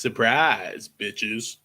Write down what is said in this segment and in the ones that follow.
Surprise, bitches.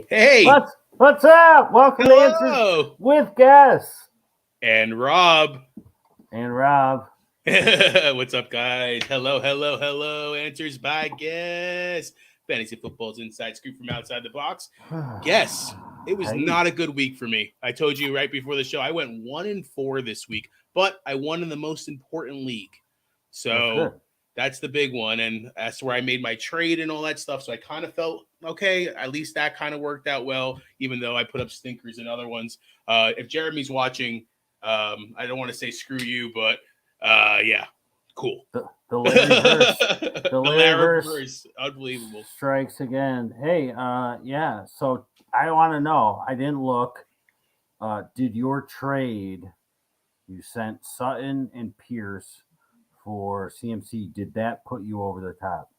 Hey, What's up? Welcome to Answers hello, with Gus and Rob. and Rob. What's up, guys? Hello. Answers by Guess. Fantasy football's inside scoop from outside the box. Guess. It was Hey. not a good week for me. I told you right before the show, I went 1-4 this week, but I won in the most important league. So that's the big one. And that's where I made my trade and all that stuff. So I kind of felt, okay, at least that kind of worked out well, even though I put up stinkers in other ones. If Jeremy's watching, I don't want to say screw you, but yeah, cool. The Larry verse. The Larry verse. Unbelievable. Strikes again. Hey, yeah. So I want to know. I didn't look. Did your trade you sent Sutton and Pierce for CMC? Did that put you over the top?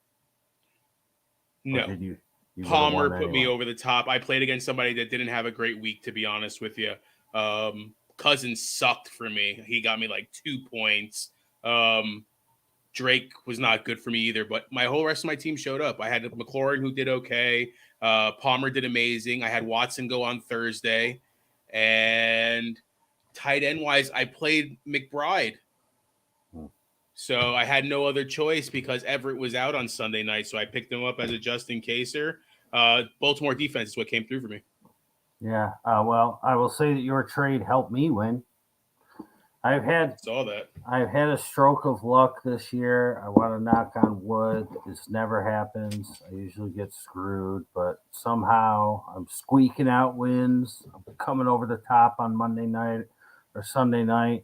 No. Or did you Palmer put me over the top. I played against somebody that didn't have a great week, to be honest with you. Cousins sucked for me. He got me like 2 points. Drake was not good for me either, but my whole rest of my team showed up. I had McLaurin, who did okay. Palmer did amazing. I had Watson go on Thursday. And tight end wise, I played McBride. So I had no other choice because Everett was out on Sunday night. So I picked him up as a just in caser. Baltimore defense is what came through for me. Yeah. Well, I will say that your trade helped me win. I've had a stroke of luck this year. I want to knock on wood. This never happens. I usually get screwed, but somehow I'm squeaking out wins. I'm coming over the top on Monday night or Sunday night.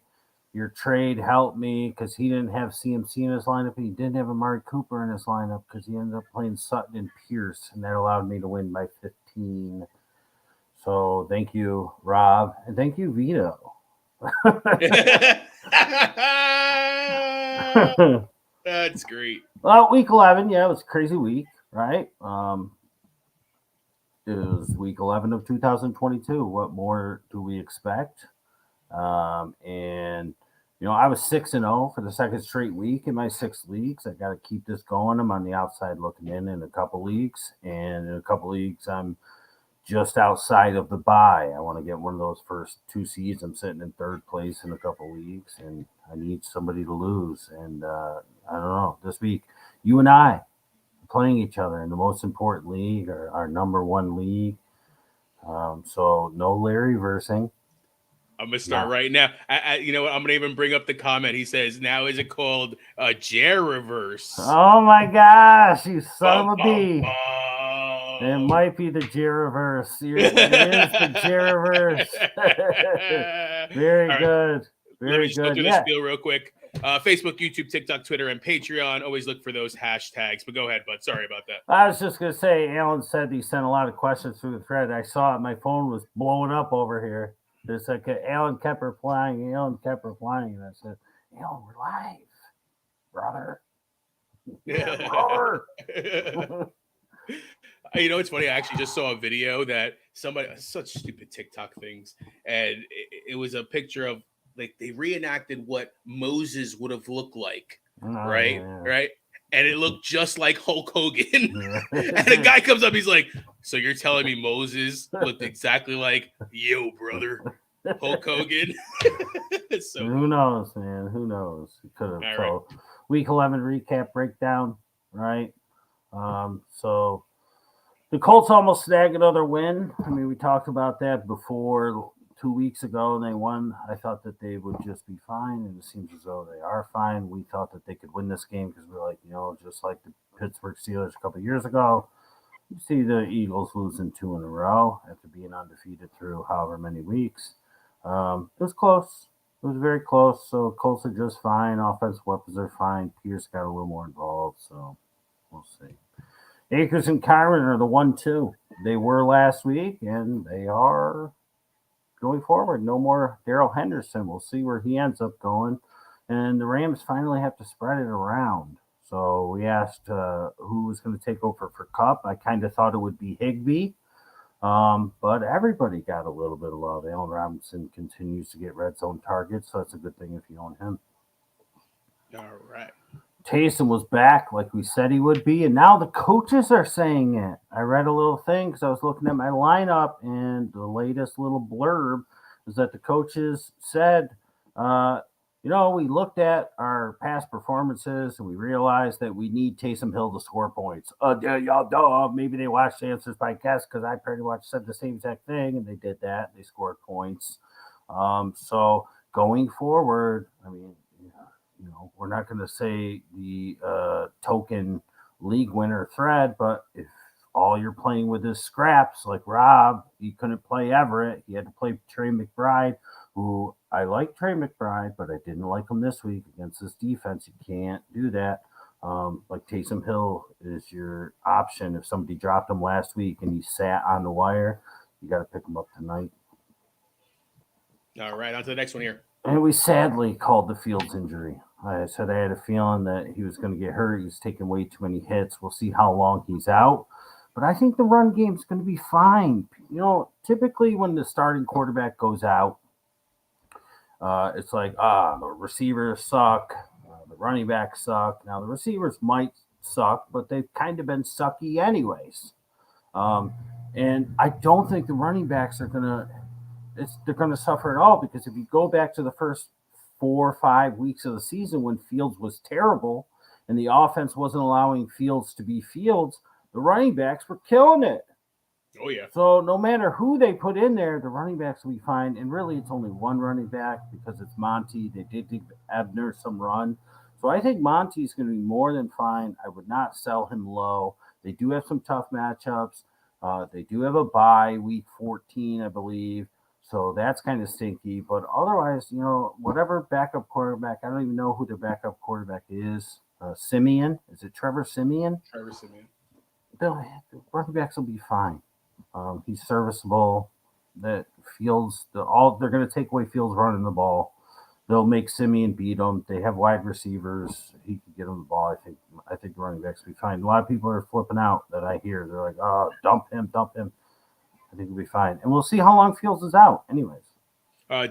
Your trade helped me because he didn't have CMC in his lineup. And he didn't have Amari Cooper in his lineup because he ended up playing Sutton and Pierce, and that allowed me to win by 15. So thank you, Rob, and thank you, Vito. That's great. Well, week 11, yeah, it was a crazy week, right? It was week 11 of 2022. What more do we expect? And I was 6-0 for the second straight week in my 6 leagues. I got to keep this going. I'm on the outside looking in a couple leagues, and in a couple leagues, I'm just outside of the bye. I want to get one of those first 2 seeds. I'm sitting in third place in a couple leagues, and I need somebody to lose. And I don't know. This week, you and I are playing each other in the most important league, or our number 1 league. So no Larry versing. I'm going to start right now. You know what? I'm going to even bring up the comment. He says, now is it called a Jer reverse? Oh, my gosh. You son of a bee. It might be the Jer reverse. It is the Jer reverse. Very good. Let me just go through the spiel real quick. Facebook, YouTube, TikTok, Twitter, and Patreon. Always look for those hashtags. But go ahead, bud. Sorry about that. I was just going to say, Alan said he sent a lot of questions through the thread. I saw it. My phone was blowing up over here. It's like Alan kept replying. And I said, Alan, we're live, brother. Yeah, brother. It's funny. I actually just saw a video that such stupid TikTok things. And it was a picture of, like, they reenacted what Moses would have looked like. Right. And it looked just like Hulk Hogan. And a guy comes up, he's like, so you're telling me Moses looked exactly like, yo, brother, Hulk Hogan? So who knows, man? Who knows? It could have. So right. Week 11 recap breakdown, right? So the Colts almost snagged another win. I mean, we talked about that before 2 weeks ago, and they won. I thought that they would just be fine, and it seems as though they are fine. We thought that they could win this game because we're like, just like the Pittsburgh Steelers a couple of years ago. You see the Eagles losing 2 in a row after being undefeated through however many weeks. It was close. It was very close. So Colts are just fine. Offensive weapons are fine. Pierce got a little more involved, so we'll see. Akers and Kyron are the 1-2. They were last week, and they are going forward. No more Darrell Henderson. We'll see where he ends up going. And the Rams finally have to spread it around. So we asked who was going to take over for Kupp. I kind of thought it would be Higbee. But everybody got a little bit of love. Allen Robinson continues to get red zone targets, so that's a good thing if you own him. All right. Taysom was back like we said he would be, and now the coaches are saying it. I read a little thing because I was looking at my lineup, and the latest little blurb is that the coaches said, we looked at our past performances and we realized that we need Taysom Hill to score points. Maybe they watched the Answers by Guess because I pretty much said the same exact thing, and they did that. They scored points. So going forward, I mean, we're not going to say the token league winner thread, but if all you're playing with is scraps, like Rob, he couldn't play Everett. He had to play Trey McBride, who I like Trey McBride, but I didn't like him this week against this defense. You can't do that. Like Taysom Hill is your option. If somebody dropped him last week and he sat on the wire, you got to pick him up tonight. All right, on to the next one here. And we sadly called the Fields injury. I said I had a feeling that he was going to get hurt. He was taking way too many hits. We'll see how long he's out. But I think the run game's going to be fine. Typically when the starting quarterback goes out, it's like, the receivers suck. The running backs suck. Now, the receivers might suck, but they've kind of been sucky anyways. And I don't think the running backs are going to they're going to suffer at all, because if you go back to the first 4 or 5 weeks of the season when Fields was terrible and the offense wasn't allowing Fields to be Fields, the running backs were killing it. Oh, yeah. So no matter who they put in there, the running backs will be fine. And really, it's only one running back because it's Monty. They did give Ebner some run. So I think Monty's going to be more than fine. I would not sell him low. They do have some tough matchups. They do have a bye week 14, I believe. So that's kind of stinky. But otherwise, whatever backup quarterback, I don't even know who their backup quarterback is. Simeon. Is it Trevor Simeon? Trevor Simeon. The running backs will be fine. He's serviceable. That Fields, they're going to take away Fields running the ball. They'll make Simeon beat them. They have wide receivers. He can get them the ball. I think the running backs will be fine. A lot of people are flipping out that I hear. They're like, dump him. I think we'll be fine. And we'll see how long Fields is out anyways.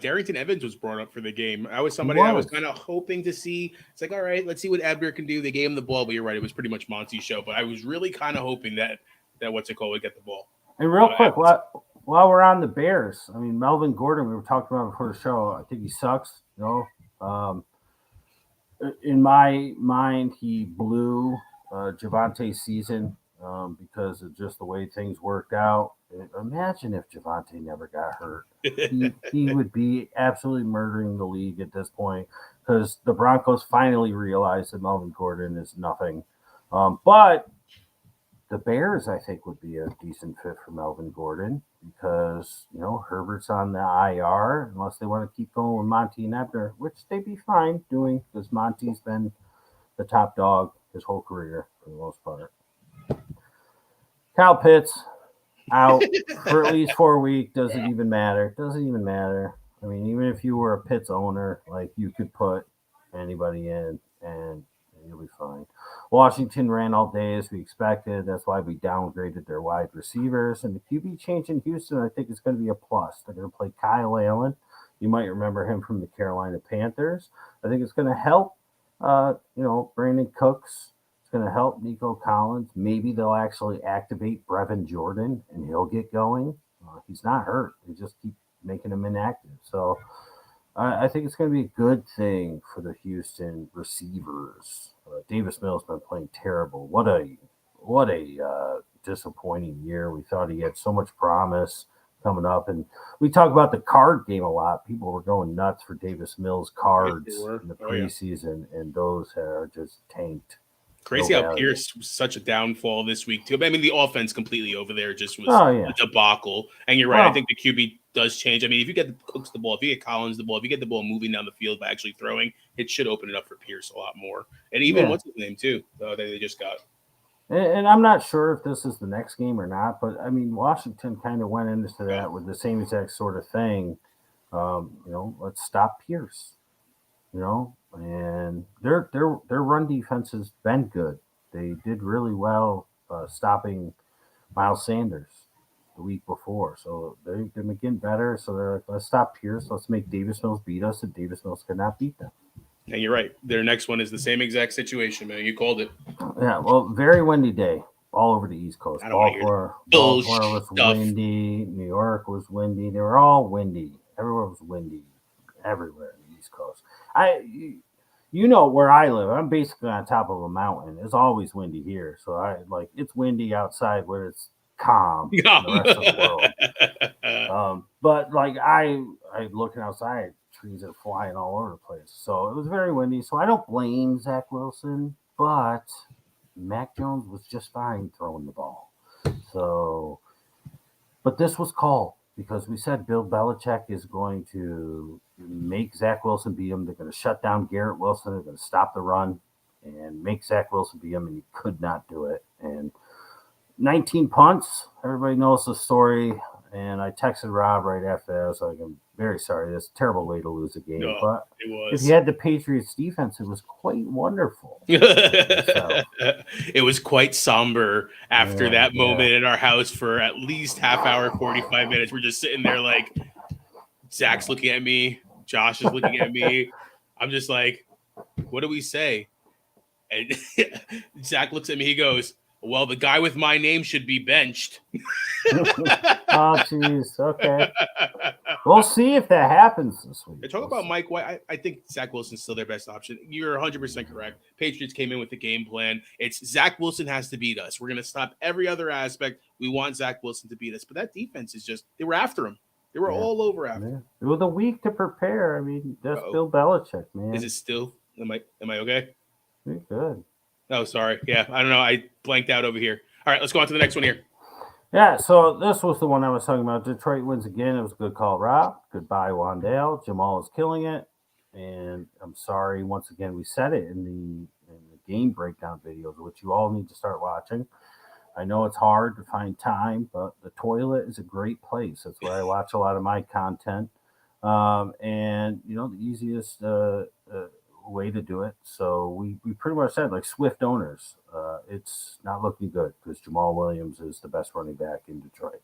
Darrington Evans was brought up for the game. I was somebody I was kind of hoping to see. It's like, all right, let's see what Ebner can do. They gave him the ball, but you're right. It was pretty much Monty's show. But I was really kind of hoping that would get the ball. And real quick, while we're on the Bears, I mean, Melvin Gordon, we were talking about before the show. I think he sucks. In my mind, he blew Javante's season because of just the way things worked out. Imagine if Javante never got hurt. He would be absolutely murdering the league at this point, because the Broncos finally realized that Melvin Gordon is nothing. But the Bears, I think, would be a decent fit for Melvin Gordon, because, Herbert's on the IR, unless they want to keep going with Monty and Ebner, which they'd be fine doing, because Monty's been the top dog his whole career for the most part. Kyle Pitts out for at least 4 weeks. Doesn't even matter. I mean, even if you were a Pitts owner, like, you could put anybody in and you'll be fine. Washington ran all day as we expected. That's why we downgraded their wide receivers. And the QB change in Houston, I think, is going to be a plus. They're going to play Kyle Allen. You might remember him from the Carolina Panthers. I think it's going to help, Brandon Cooks. It's going to help Nico Collins. Maybe they'll actually activate Brevin Jordan, and he'll get going. He's not hurt. They just keep making him inactive. So I think it's going to be a good thing for the Houston receivers. Davis Mills been playing terrible. What a disappointing year. We thought he had so much promise coming up, and we talk about the card game a lot. People were going nuts for Davis Mills cards in the preseason, and those are just tanked. Crazy how Pierce was such a downfall this week too. I mean, the offense completely over there just was a debacle. And you're right. I think the QB does change. I mean, if you get Cooks the ball, if you get Collins the ball, if you get the ball moving down the field by actually throwing, it should open it up for Pierce a lot more. And even what's his name too, that they just got. And I'm not sure if this is the next game or not, but I mean, Washington kind of went into that with the same exact sort of thing. Let's stop Pierce. And their run defense has been good. They did really well stopping Miles Sanders the week before, so they're getting better. So they're like, let's stop Pierce. Let's make Davis Mills beat us, and Davis Mills could not beat them. And you're right. Their next one is the same exact situation, man. You called it. Yeah, well, very windy day all over the East Coast. Baltimore was windy. New York was windy. They were all windy. Everywhere was windy. Everywhere in the East Coast. Where I live, I'm basically on top of a mountain. It's always windy here. So it's windy outside where it's calm in the rest of the world. But I looking outside, trees are flying all over the place. So it was very windy. So I don't blame Zach Wilson, but Mac Jones was just fine throwing the ball. So, but this was called because we said Bill Belichick is going to make Zach Wilson beat him. They're going to shut down Garrett Wilson. They're going to stop the run and make Zach Wilson beat him, and he could not do it. And 19 punts. Everybody knows the story. And I texted Rob right after that. I was like, I'm very sorry. That's a terrible way to lose a game. No, but it was. If you had the Patriots defense, it was quite wonderful. It was quite somber after that moment in our house for at least half hour, 45 minutes. We're just sitting there like, Zach's looking at me. Josh is looking at me. I'm just like, what do we say? And Zach looks at me. He goes, well, the guy with my name should be benched. Oh, jeez. Okay. We'll see if that happens this week. Talk about Mike White. I think Zach Wilson's still their best option. You're 100% correct. Patriots came in with the game plan. It's Zach Wilson has to beat us. We're going to stop every other aspect. We want Zach Wilson to beat us. But that defense is just, they were after him. They were all over after him. It was a week to prepare. I mean, that's Bill Belichick, man. Is it still? Am I okay? You're good. Oh, sorry. Yeah, I don't know. I blanked out over here. All right, let's go on to the next one here. Yeah, so this was the one I was talking about. Detroit wins again. It was a good call, Rob. Goodbye, Wan'Dale. Jamal is killing it. And I'm sorry, once again, we said it in the game breakdown videos, which you all need to start watching. I know it's hard to find time, but the toilet is a great place. That's where I watch a lot of my content. And, the easiest way to do it. So we pretty much said, like, Swift owners, it's not looking good because Jamal Williams is the best running back in Detroit.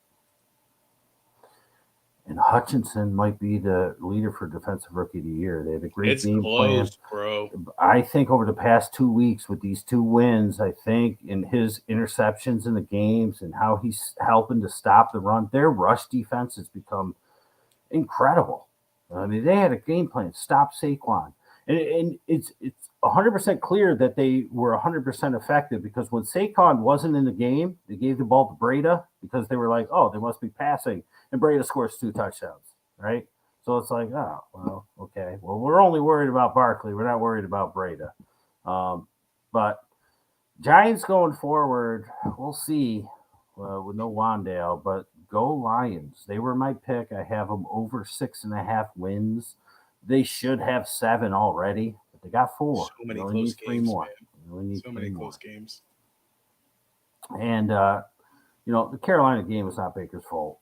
And Hutchinson might be the leader for Defensive Rookie of the Year. They have a great game plan. Bro. I think over the past 2 weeks with these 2 wins, I think in his interceptions in the games and how he's helping to stop the run, their rush defense has become incredible. I mean, they had a game plan, stop Saquon. And it's 100% clear that they were 100% effective because when Saquon wasn't in the game, they gave the ball to Breida because they were like, oh, they must be passing. And Breida scores 2 touchdowns, right? So it's like, oh, well, okay. Well, we're only worried about Barkley. We're not worried about Breida. But Giants going forward, we'll see with no Wan'Dale, but go Lions. They were my pick. I have them over 6.5 wins. They should have 7 already, but they got 4. So many close games, 3 more. So many close games. And, the Carolina game was not Baker's fault.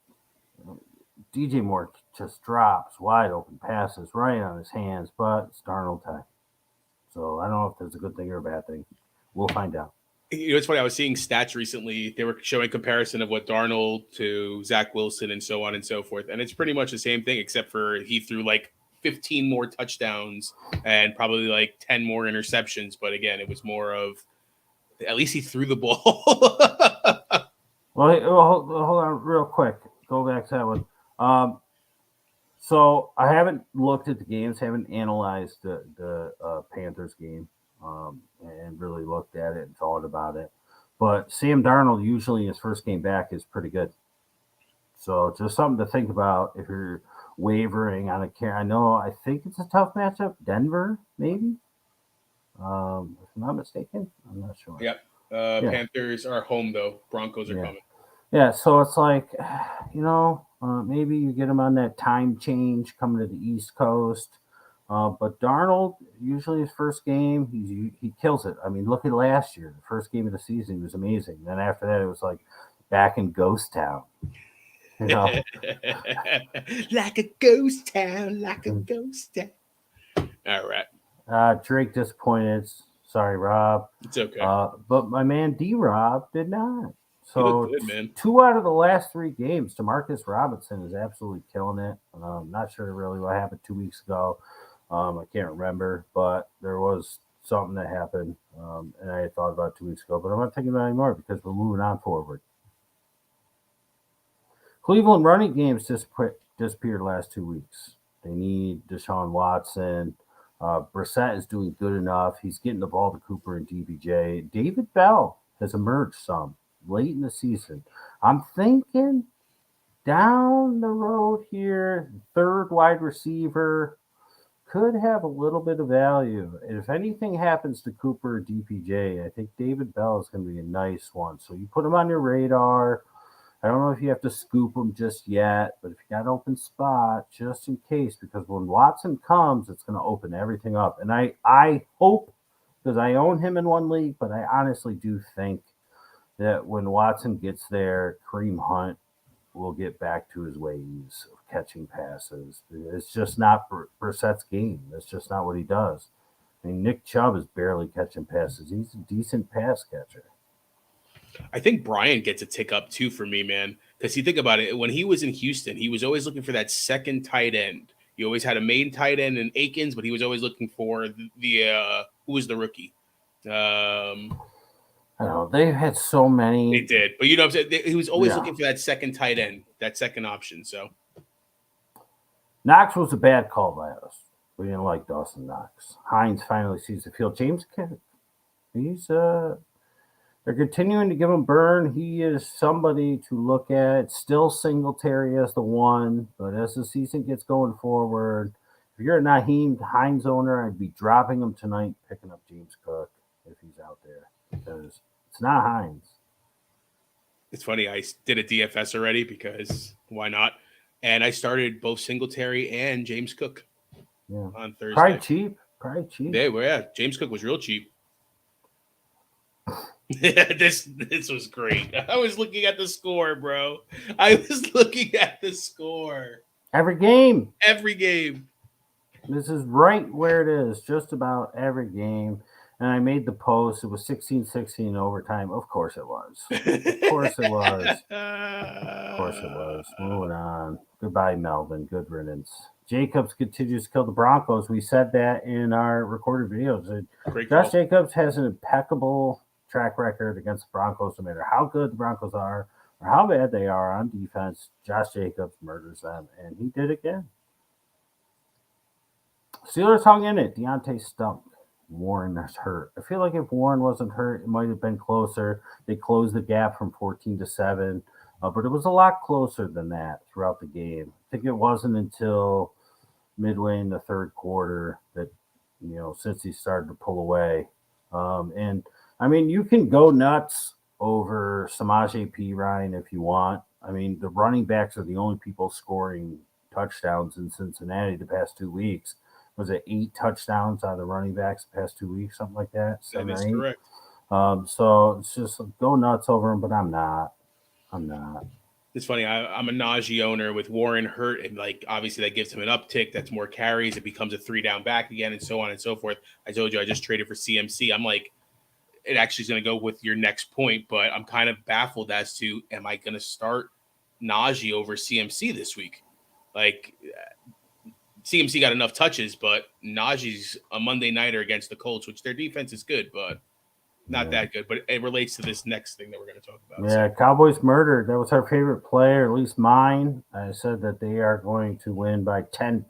DJ Moore just drops wide open passes right on his hands, but it's Darnold time. So I don't know if that's a good thing or a bad thing. We'll find out. It's funny. I was seeing stats recently. They were showing comparison of what Darnold to Zach Wilson and so on and so forth. And it's pretty much the same thing, except for he threw like 15 more touchdowns and probably like 10 more interceptions. But again, it was more of at least he threw the ball. Well, hold on real quick. Go back to that one. So I haven't looked at the games, haven't analyzed the Panthers game and really looked at it and thought about it. But Sam Darnold usually his first game back is pretty good. So just something to think about if you're wavering on I think it's a tough matchup. Denver, maybe. If I'm not mistaken. I'm not sure. Yep. Panthers are home, though. Broncos are coming. Yeah, so it's like, maybe you get them on that time change coming to the East Coast. But Darnold, usually his first game, he kills it. I mean, look at last year. The first game of the season, he was amazing. Then after that, it was like back in Ghost Town. You know? Like a ghost town, like a ghost town. All right. Drake disappointed. Sorry, Rob. It's okay. But my man D-Rob did not. So good, man. 2 out of the last 3 games, Demarcus Robinson is absolutely killing it. Not sure really what happened 2 weeks ago. I can't remember, but there was something that happened, and I thought about it 2 weeks ago, but I'm not thinking about it anymore because we're moving on forward. Cleveland running games disappeared the last 2 weeks. They need Deshaun Watson. Brissett is doing good enough. He's getting the ball to Cooper and DBJ. David Bell has emerged some late in the season. I'm thinking down the road here, third wide receiver could have a little bit of value. And if anything happens to Cooper or DPJ, I think David Bell is going to be a nice one. So you put him on your radar. I don't know if you have to scoop him just yet, but if you got an open spot, just in case, because when Watson comes, it's going to open everything up. And I hope, because I own him in one league, but I honestly do think that when Watson gets there, Kareem Hunt will get back to his ways of catching passes. It's just not Brissett's game. That's just not what he does. I mean, Nick Chubb is barely catching passes. He's a decent pass catcher. I think Brian gets a tick up too for me, man. Because you think about it, when he was in Houston, he was always looking for that second tight end. He always had a main tight end in Akins, but he was always looking for the who was the rookie? I don't know. They've had so many. They did, but you know what I'm saying? He was always looking for that second tight end, that second option. So Knox was a bad call by us. We didn't like Dawson Knox. Hines finally sees the field. James Kidd, they're continuing to give him burn. He is somebody to look at. Still Singletary as the one, but as the season gets going forward, if you're a Nyheim Hines owner, I'd be dropping him tonight, picking up James Cook if he's out there, because it's not Hines. It's funny. I did a DFS already because why not? And I started both Singletary and James Cook on Thursday. Probably cheap. They were, yeah. James Cook was real cheap. This was great. I was looking at the score, bro. I was looking at the score. Every game. This is right where it is, just about every game. And I made the post. It was 16-16 overtime. Of course it was. Moving on. Goodbye, Melvin. Good riddance. Jacobs continues to kill the Broncos. We said that in our recorded videos. Josh Jacobs has an impeccable track record against the Broncos. No matter how good the Broncos are or how bad they are on defense, Josh Jacobs murders them, and he did again. Steelers hung in it. Deontay stunk. Warren is hurt. I feel like if Warren wasn't hurt, it might have been closer. They closed the gap from 14-7, but it was a lot closer than that throughout the game. I think it wasn't until midway in the third quarter that, since he started to pull away. And I mean, you can go nuts over Samaje Perine if you want. I mean, the running backs are the only people scoring touchdowns in Cincinnati the past 2 weeks. Was it 8 touchdowns out of the running backs the past 2 weeks, something like that? That is correct. So it's just go nuts over him, but I'm not. It's funny. I'm a Najee owner with Warren hurt, and obviously that gives him an uptick. That's more carries. It becomes a 3-down back again, and so on and so forth. I told you I just traded for CMC. I'm like, it actually is going to go with your next point, but I'm kind of baffled as to, am I going to start Najee over CMC this week? CMC got enough touches, but Najee's a Monday nighter against the Colts, which their defense is good, but not that good. But it relates to this next thing that we're going to talk about. Yeah, Cowboys murdered. That was our favorite play, or at least mine. I said that they are going to win by 10+.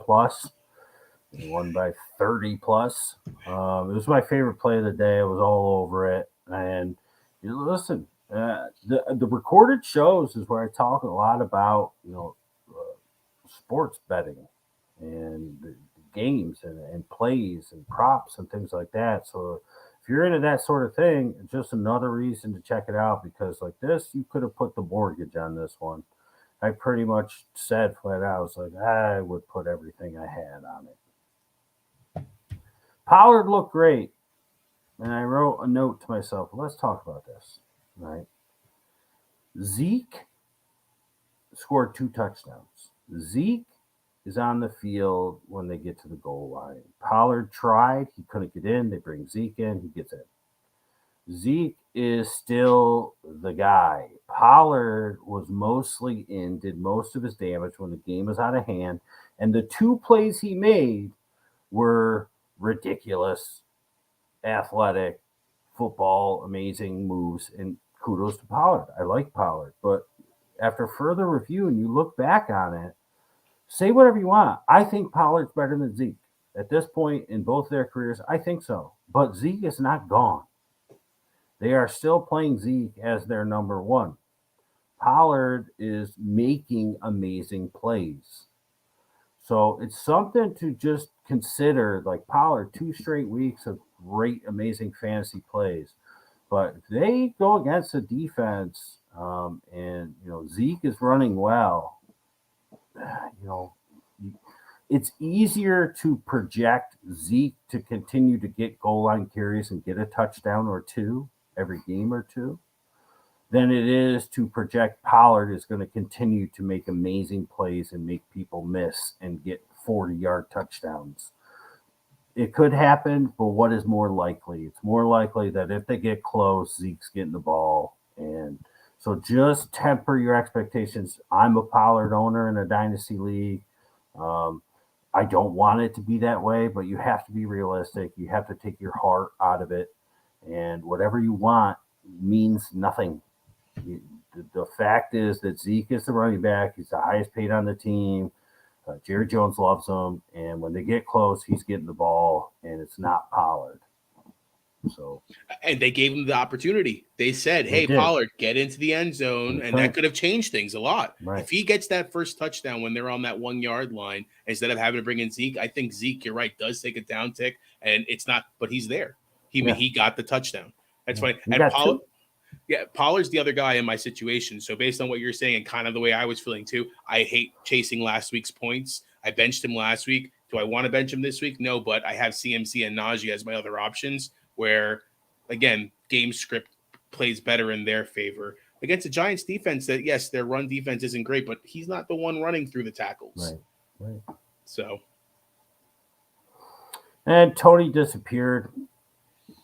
They won by 30+. It was my favorite play of the day. I was all over it. And listen, the recorded shows is where I talk a lot about sports betting and the games and plays and props and things like that. So if you're into that sort of thing, it's just another reason to check it out, because like this, you could have put the mortgage on this one. I pretty much said flat out, I was like, I would put everything I had on it. Pollard looked great. And I wrote a note to myself, let's talk about this, right? Zeke scored 2 touchdowns. Zeke is on the field when they get to the goal line. Pollard tried. He couldn't get in. They bring Zeke in. He gets in. Zeke is still the guy. Pollard was mostly in, did most of his damage when the game was out of hand. And the 2 plays he made were ridiculous, athletic, football, amazing moves, and kudos to Pollard. I like Pollard. But after further review and you look back on it, say whatever you want. I think Pollard's better than Zeke. At this point in both their careers, I think so. But Zeke is not gone. They are still playing Zeke as their number 1. Pollard is making amazing plays. So it's something to just consider, like Pollard, 2 straight weeks of great, amazing fantasy plays. But if they go against a defense and, Zeke is running well, it's easier to project Zeke to continue to get goal line carries and get a touchdown or 2 every game or 2 than it is to project Pollard is going to continue to make amazing plays and make people miss and get 40-yard touchdowns. It could happen, but what is more likely? It's more likely that if they get close, Zeke's getting the ball. And so just temper your expectations. I'm a Pollard owner in a dynasty league. I don't want it to be that way, but you have to be realistic. You have to take your heart out of it. And whatever you want means nothing. The fact is that Zeke is the running back. He's the highest paid on the team. Jerry Jones loves him. And when they get close, he's getting the ball, and it's not Pollard. And they gave him the opportunity. They said, hey, Pollard, get into the end zone. And that could have changed things a lot. Right. If he gets that first touchdown when they're on that 1-yard line, instead of having to bring in Zeke, I think Zeke, you're right, does take a down tick. And it's not, but he's there. He got the touchdown. That's funny. And Pollard's the other guy in my situation. So based on what you're saying and kind of the way I was feeling too, I hate chasing last week's points. I benched him last week. Do I want to bench him this week? No, but I have CMC and Najee as my other options where, again, game script plays better in their favor. Against the Giants defense that, yes, their run defense isn't great, but he's not the one running through the tackles. Right. So. And Tony disappeared.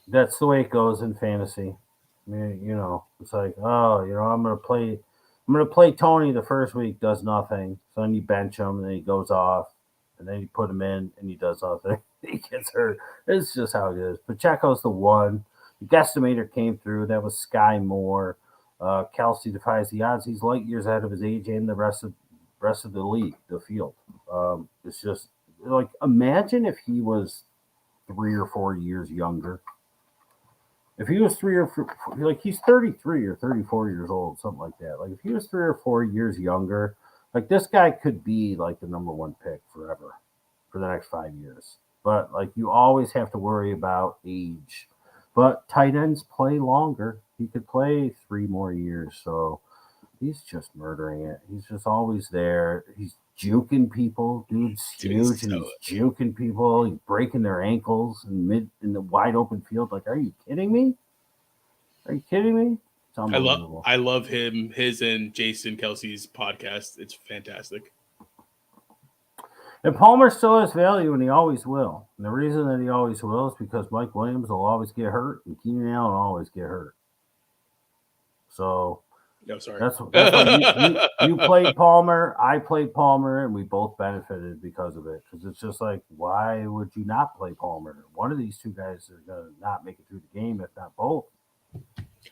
That's the way it goes in fantasy. I mean, it's like, I'm gonna play Tony the first week, does nothing. So then you bench him, and then he goes off, and then you put him in, and he does nothing. He gets hurt. It's just how it is. Pacheco's the one. The guesstimator came through. That was Sky Moore. Kelsey defies the odds. He's light years ahead of his age and the rest of the league, the field. It's just like, imagine if he was 3 or 4 years younger. If he was 3 or 4, like he's 33 or 34 years old, something like that. Like if he was 3 or 4 years younger, like this guy could be like the number 1 pick forever for the next 5 years. But like you always have to worry about age. But tight ends play longer. He could play 3 more years. So he's just murdering it. He's just always there. He's juking people. Dude's huge and he's juking people. He's breaking their ankles in the wide open field. Like, are you kidding me? Are you kidding me? It's unbelievable. I love him, his and Jason Kelsey's podcast. It's fantastic. And Palmer still has value, and he always will. And the reason that he always will is because Mike Williams will always get hurt, and Keenan Allen will always get hurt. So no, sorry. That's why you played Palmer, I played Palmer, and we both benefited because of it. Because it's just like, why would you not play Palmer? One of these 2 guys are going to not make it through the game, if not both.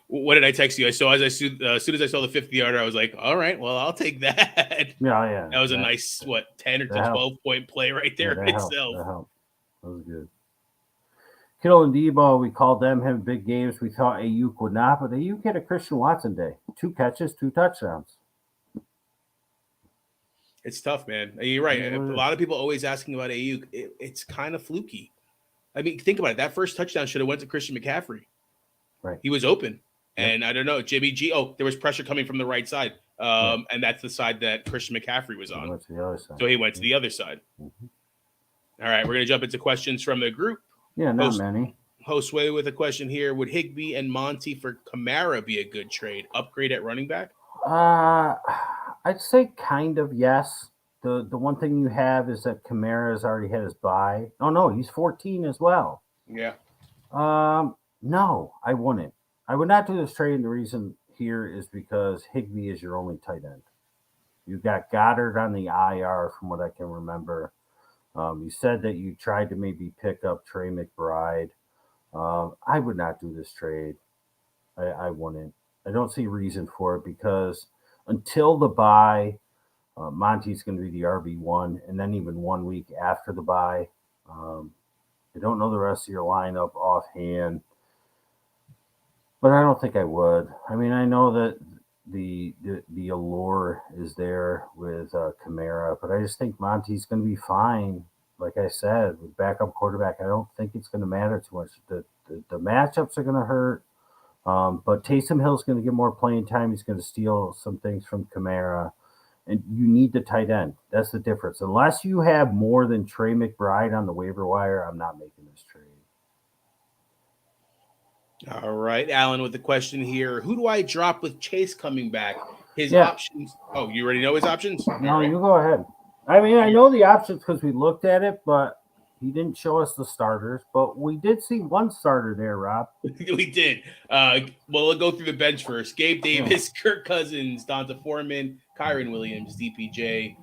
What did I text you? As soon as I saw the 50-yarder, I was like, all right, well, I'll take that. Yeah. That was a nice, 10 or 12-point play right there itself. That helped. That was good. Kittle and Debo, we called them having big games. We thought Ayuk would not, but Ayuk had a Christian Watson day. 2 catches, 2 touchdowns. It's tough, man. You're right. A lot of people always asking about Ayuk. It's kind of fluky. I mean, think about it. That first touchdown should have went to Christian McCaffrey. Right. He was open. And I don't know, Jimmy G. Oh, there was pressure coming from the right side. And that's the side that Christian McCaffrey was on. He went to the other side. So he went to the other side. Mm-hmm. All right, we're going to jump into questions from the group. Yeah, not many. Josue with a question here. Would Higbee and Monty for Kamara be a good trade? Upgrade at running back? I'd say kind of yes. The one thing you have is that Kamara has already had his bye. Oh no, he's 14 as well. Yeah. No, I wouldn't. I would not do this trade, and the reason here is because Higbee is your only tight end. You've got Goddard on the IR, from what I can remember. You said that you tried to maybe pick up Trey McBride. I would not do this trade. I wouldn't. I don't see reason for it because until the bye, Monty's going to be the RB1, and then even 1 week after the bye. I don't know the rest of your lineup offhand, but I don't think I would. I mean, I know that the allure is there with Kamara, but I just think Monty's going to be fine. Like I said, with backup quarterback, I don't think it's going to matter too much. The matchups are going to hurt, but Taysom Hill's going to get more playing time. He's going to steal some things from Kamara, and you need the tight end. That's the difference. Unless you have more than Trey McBride on the waiver wire, I'm not making this trade. All right, Alan with the question here. Who do I drop with Chase coming back? His options. Oh, you already know his options? No, right. You go ahead. I mean, I know the options because we looked at it, but he didn't show us the starters. But we did see one starter there, Rob. We did. Well, we'll go through the bench first. Gabe Davis, Kirk Cousins, Donta Foreman, Kyren Williams, DPJ,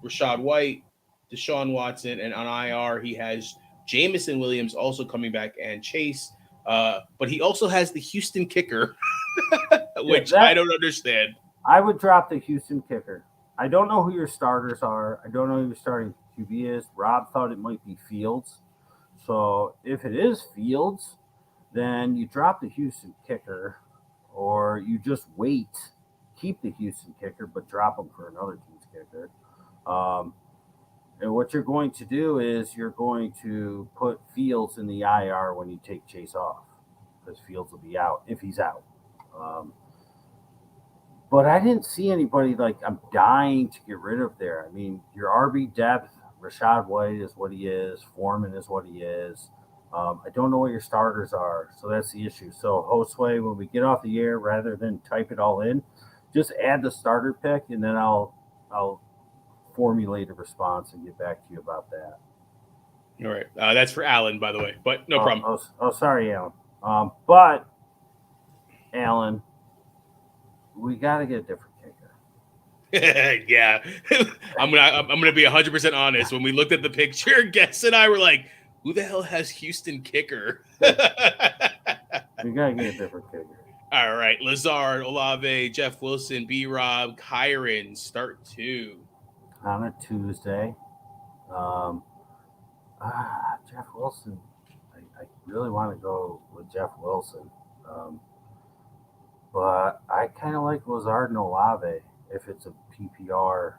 Rachaad White, Deshaun Watson, and on IR he has Jameson Williams also coming back and Chase. But he also has the Houston kicker, which I don't understand. I would drop the Houston kicker. I don't know who your starters are. I don't know who your starting QB is. Rob thought it might be Fields. So if it is Fields, then you drop the Houston kicker, or you just wait, keep the Houston kicker, but drop him for another team's kicker. And what you're going to do is you're going to put Fields in the IR when you take Chase off, because Fields will be out if he's out. But I didn't see anybody like I'm dying to get rid of there. I mean, your RB depth, Rachaad White is what he is. Foreman is what he is. I don't know what your starters are, so that's the issue. So Josue, when we get off the air, rather than type it all in, just add the starter pick, and then I'll formulate a response and get back to you about that. All right. That's for Alan, by the way, but no problem. Sorry, Alan. But Alan, we got to get a different kicker. Yeah. I'm gonna be 100% honest. When we looked at the picture, Guess and I were like, who the hell has Houston kicker? We got to get a different kicker. All right. Lazard, Olave, Jeff Wilson, B-Rob, Kyren, start 2. On a Tuesday. Jeff Wilson. I really want to go with Jeff Wilson. But I kind of like Lazard and Olave if it's a PPR.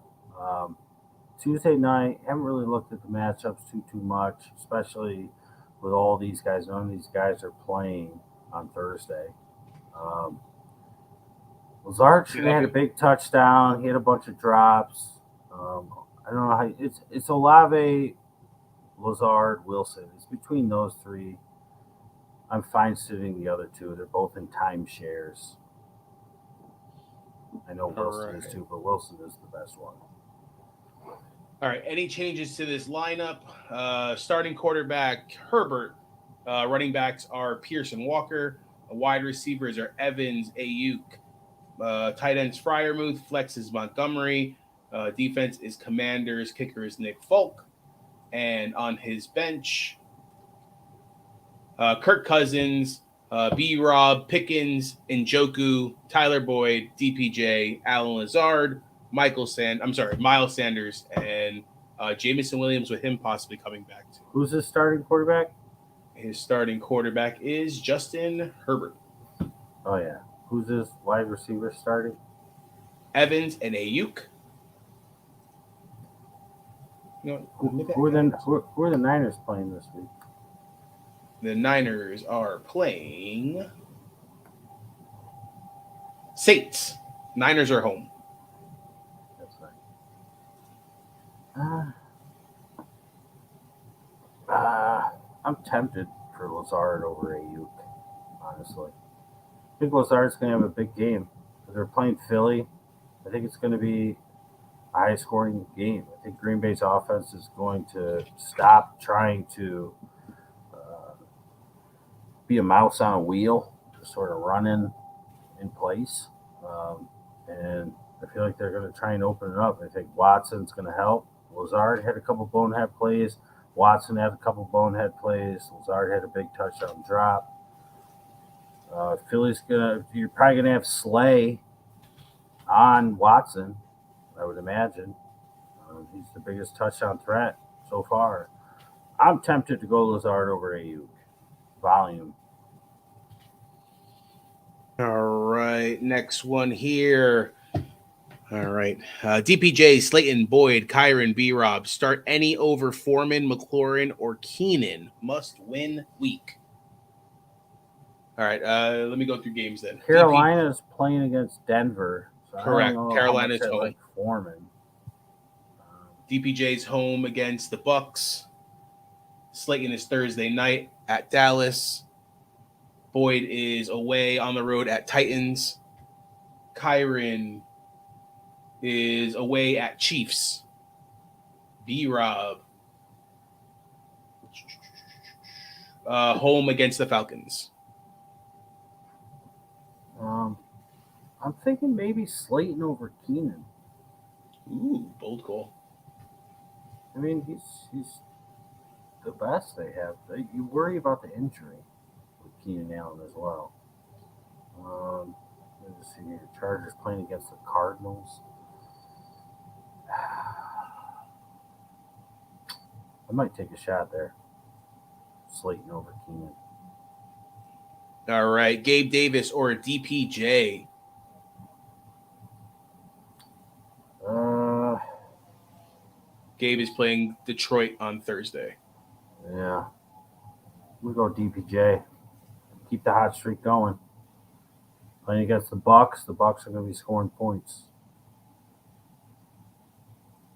Tuesday night, haven't really looked at the matchups too much, especially with all these guys. None of these guys are playing on Thursday. Lazard should have had a big touchdown. He had a bunch of drops. I don't know how it's Olave, Lazard, Wilson. It's between those three. I'm fine sitting the other two. They're both in timeshares. I know Wilson is too, but Wilson is the best one. All right. Any changes to this lineup? Starting quarterback, Herbert. Running backs are Pierce and Walker. Wide receivers are Evans, Ayuk. Tight ends, Freiermuth. Flex is Montgomery. Defense is Commanders. Kicker is Nick Folk. And on his bench, Kirk Cousins, B-Rob, Pickens, Njoku, Tyler Boyd, DPJ, Alan Lazard, Miles Sanders, and Jameson Williams, with him possibly coming back too. Who's his starting quarterback? His starting quarterback is Justin Herbert. Oh, yeah. Who's his wide receiver starting? Evans and Ayuk. Who are the Niners playing this week? The Niners are playing Saints. Niners are home. That's right. I'm tempted for Lazard over Ayuk, honestly. I think Lazard's going to have a big game. They're playing Philly. I think it's going to be a high-scoring game. I think Green Bay's offense is going to stop trying to be a mouse on a wheel, just sort of running in place. And I feel like they're going to try and open it up. I think Watson's going to help. Lazard had a couple bonehead plays. Watson had a couple bonehead plays. Lazard had a big touchdown drop. You're probably gonna have Slay on Watson, I would imagine. He's the biggest touchdown threat so far. I'm tempted to go Lazard over Ayuk. Volume. All right, next one here. All right, DPJ, Slayton, Boyd, Kyron, B-Rob. Start any over Foreman, McLaurin, or Keenan. Must win week. All right, let me go through games then. Carolina's playing against Denver. So correct. Carolina's home. Like Foreman. DPJ's home against the Bucks. Slayton is Thursday night at Dallas. Boyd is away on the road at Titans. Kyron is away at Chiefs. B-Rob home against the Falcons. I'm thinking maybe Slayton over Keenan. Ooh, bold call. I mean, he's the best they have. You worry about the injury with Keenan Allen as well. Let's see here. Chargers playing against the Cardinals. I might take a shot there. Slayton over Keenan. All right. Gabe Davis or DPJ? Gabe is playing Detroit on Thursday. Yeah. We'll go DPJ. Keep the hot streak going. Playing against the Bucks. The Bucks are going to be scoring points.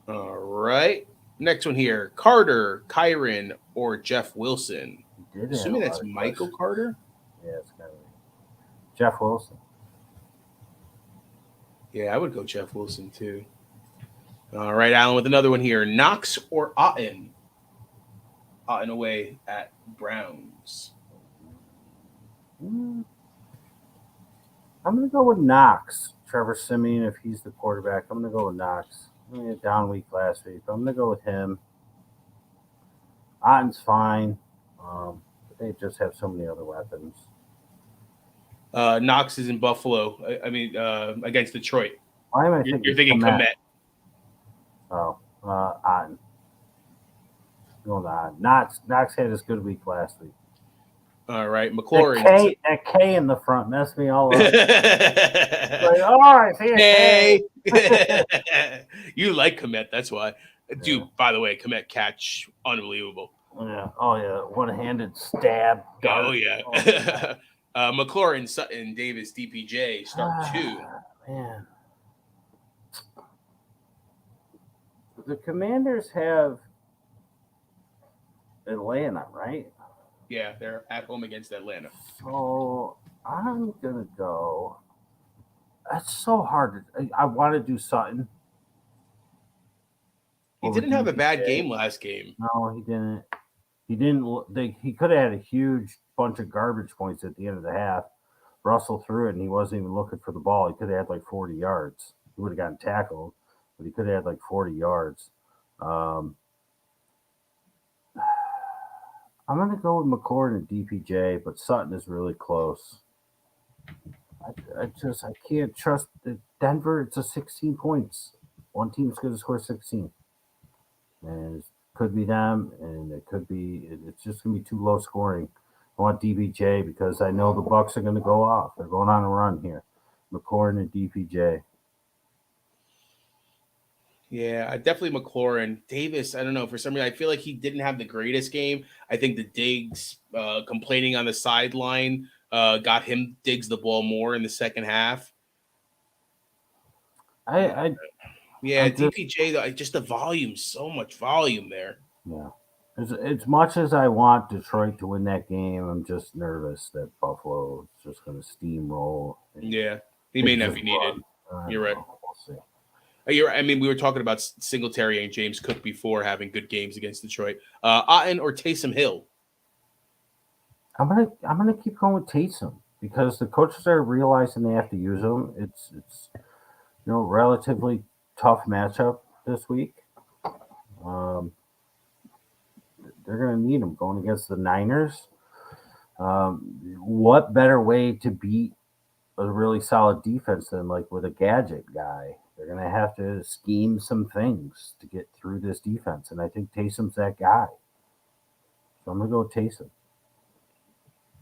All right. Next one here. Carter, Kyron, or Jeff Wilson? Assuming that's Michael Carter? Yeah, it's got to be Jeff Wilson. Yeah, I would go Jeff Wilson too. All right, Alan, with another one here. Knox or Otten? Otten away at Browns. I'm going to go with Knox. Trevor Siemian, if he's the quarterback, I'm going to go with Knox. I mean, a down week last week. I'm going to go with him. Otten's fine. But they just have so many other weapons. Knox is in Buffalo. Against Detroit. Why am I You're thinking Komet. Oh, Otten. Going on. Knox had his good week last week. All right, McLaurin. That K in the front messed me all up. Like, all right, K. You like Komet, that's why. Dude, yeah. By the way, Komet catch, unbelievable. Yeah. Oh, yeah. One-handed stab. Oh, yeah. McLaurin, Sutton, Davis, DPJ, start two. Man. The Commanders have Atlanta, right? Yeah, they're at home against Atlanta. So I'm going to go. That's so hard. I want to do Sutton. He didn't have a bad game last game. No, he didn't. He could have had a huge bunch of garbage points at the end of the half. Russell threw it, and he wasn't even looking for the ball. He could have had like 40 yards. He would have gotten tackled, but he could have had like 40 yards. I'm going to go with McLaurin and DPJ, but Sutton is really close. I can't trust Denver. It's a 16 points. One team's going to score 16. And it could be them, and it's just going to be too low scoring. I want DPJ because I know the Bucks are going to go off. They're going on a run here. McLaurin and DPJ. Yeah, definitely McLaurin. Davis, I don't know. For some reason, I feel like he didn't have the greatest game. I think the Diggs complaining on the sideline got him Diggs the ball more in the second half. DPJ, though, just the volume, so much volume there. Yeah. As much as I want Detroit to win that game, I'm just nervous that Buffalo is just going to steamroll. Yeah, he may not be needed. You're right. We'll see. I mean, we were talking about Singletary and James Cook before having good games against Detroit. Otton or Taysom Hill? I'm gonna keep going with Taysom because the coaches are realizing they have to use him. It's relatively tough matchup this week. They're gonna need him going against the Niners. What better way to beat a really solid defense than like with a gadget guy? They're going to have to scheme some things to get through this defense. And I think Taysom's that guy. So I'm going to go with Taysom.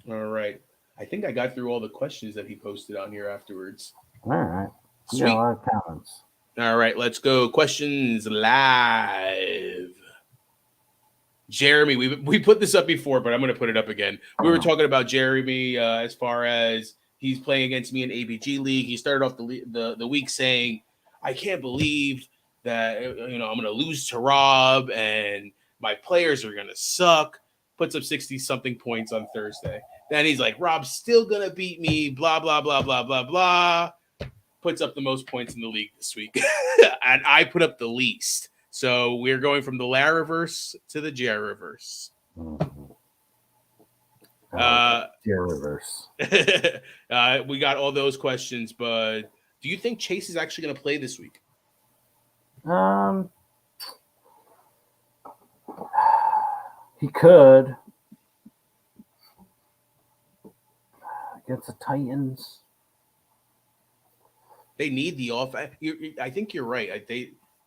All right. I think I got through all the questions that he posted on here afterwards. All right. Sweet. Yeah, a lot of comments. All right. Let's go. Questions live. Jeremy, we put this up before, but I'm going to put it up again. We were talking about Jeremy as far as he's playing against me in ABG League. He started off the week saying, I can't believe that, I'm going to lose to Rob and my players are going to suck. Puts up 60-something points on Thursday. Then he's like, Rob's still going to beat me, blah, blah, blah, blah, blah, blah. Puts up the most points in the league this week. And I put up the least. So we're going from the Laraverse to the Jerryverse. Jerryverse. We got all those questions, but do you think Chase is actually going to play this week? He could against the Titans. They need the offense. I think you're right.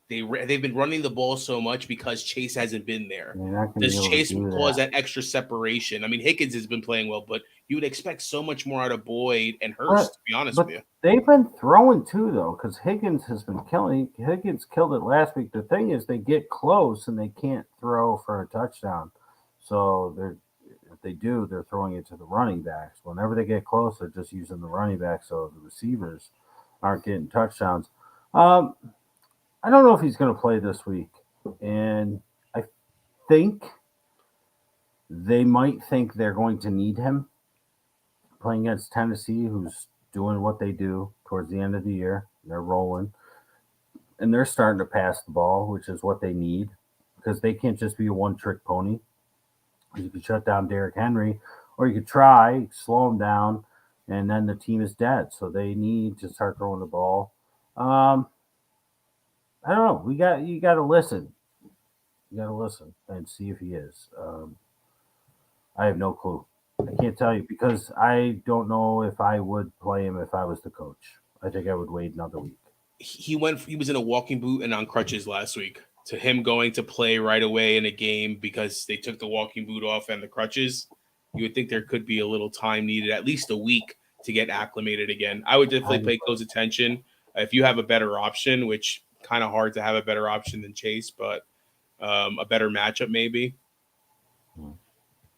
They've been running the ball so much because Chase hasn't been there. Does Chase cause that extra separation? I mean, Higgins has been playing well, but you would expect so much more out of Boyd and Hurst, to be honest with you. They've been throwing too, though, because Higgins has been killing. Higgins killed it last week. The thing is, they get close and they can't throw for a touchdown. So if they do, they're throwing it to the running backs. Whenever they get close, they're just using the running backs, so the receivers aren't getting touchdowns. I don't know if he's going to play this week, and I think they might think they're going to need him playing against Tennessee, who's doing what they do towards the end of the year. They're rolling, and they're starting to pass the ball, which is what they need because they can't just be a one-trick pony. You could shut down Derrick Henry, or you could try, slow him down, and then the team is dead. So they need to start throwing the ball. I don't know. You got to listen. You got to listen and see if he is. I have no clue. I can't tell you because I don't know if I would play him if I was the coach. I think I would wait another week. He was in a walking boot and on crutches last week. To him going to play right away in a game because they took the walking boot off and the crutches, you would think there could be a little time needed, at least a week, to get acclimated again. I would definitely pay close attention. If you have a better option, which kind of hard to have a better option than Chase, but a better matchup maybe.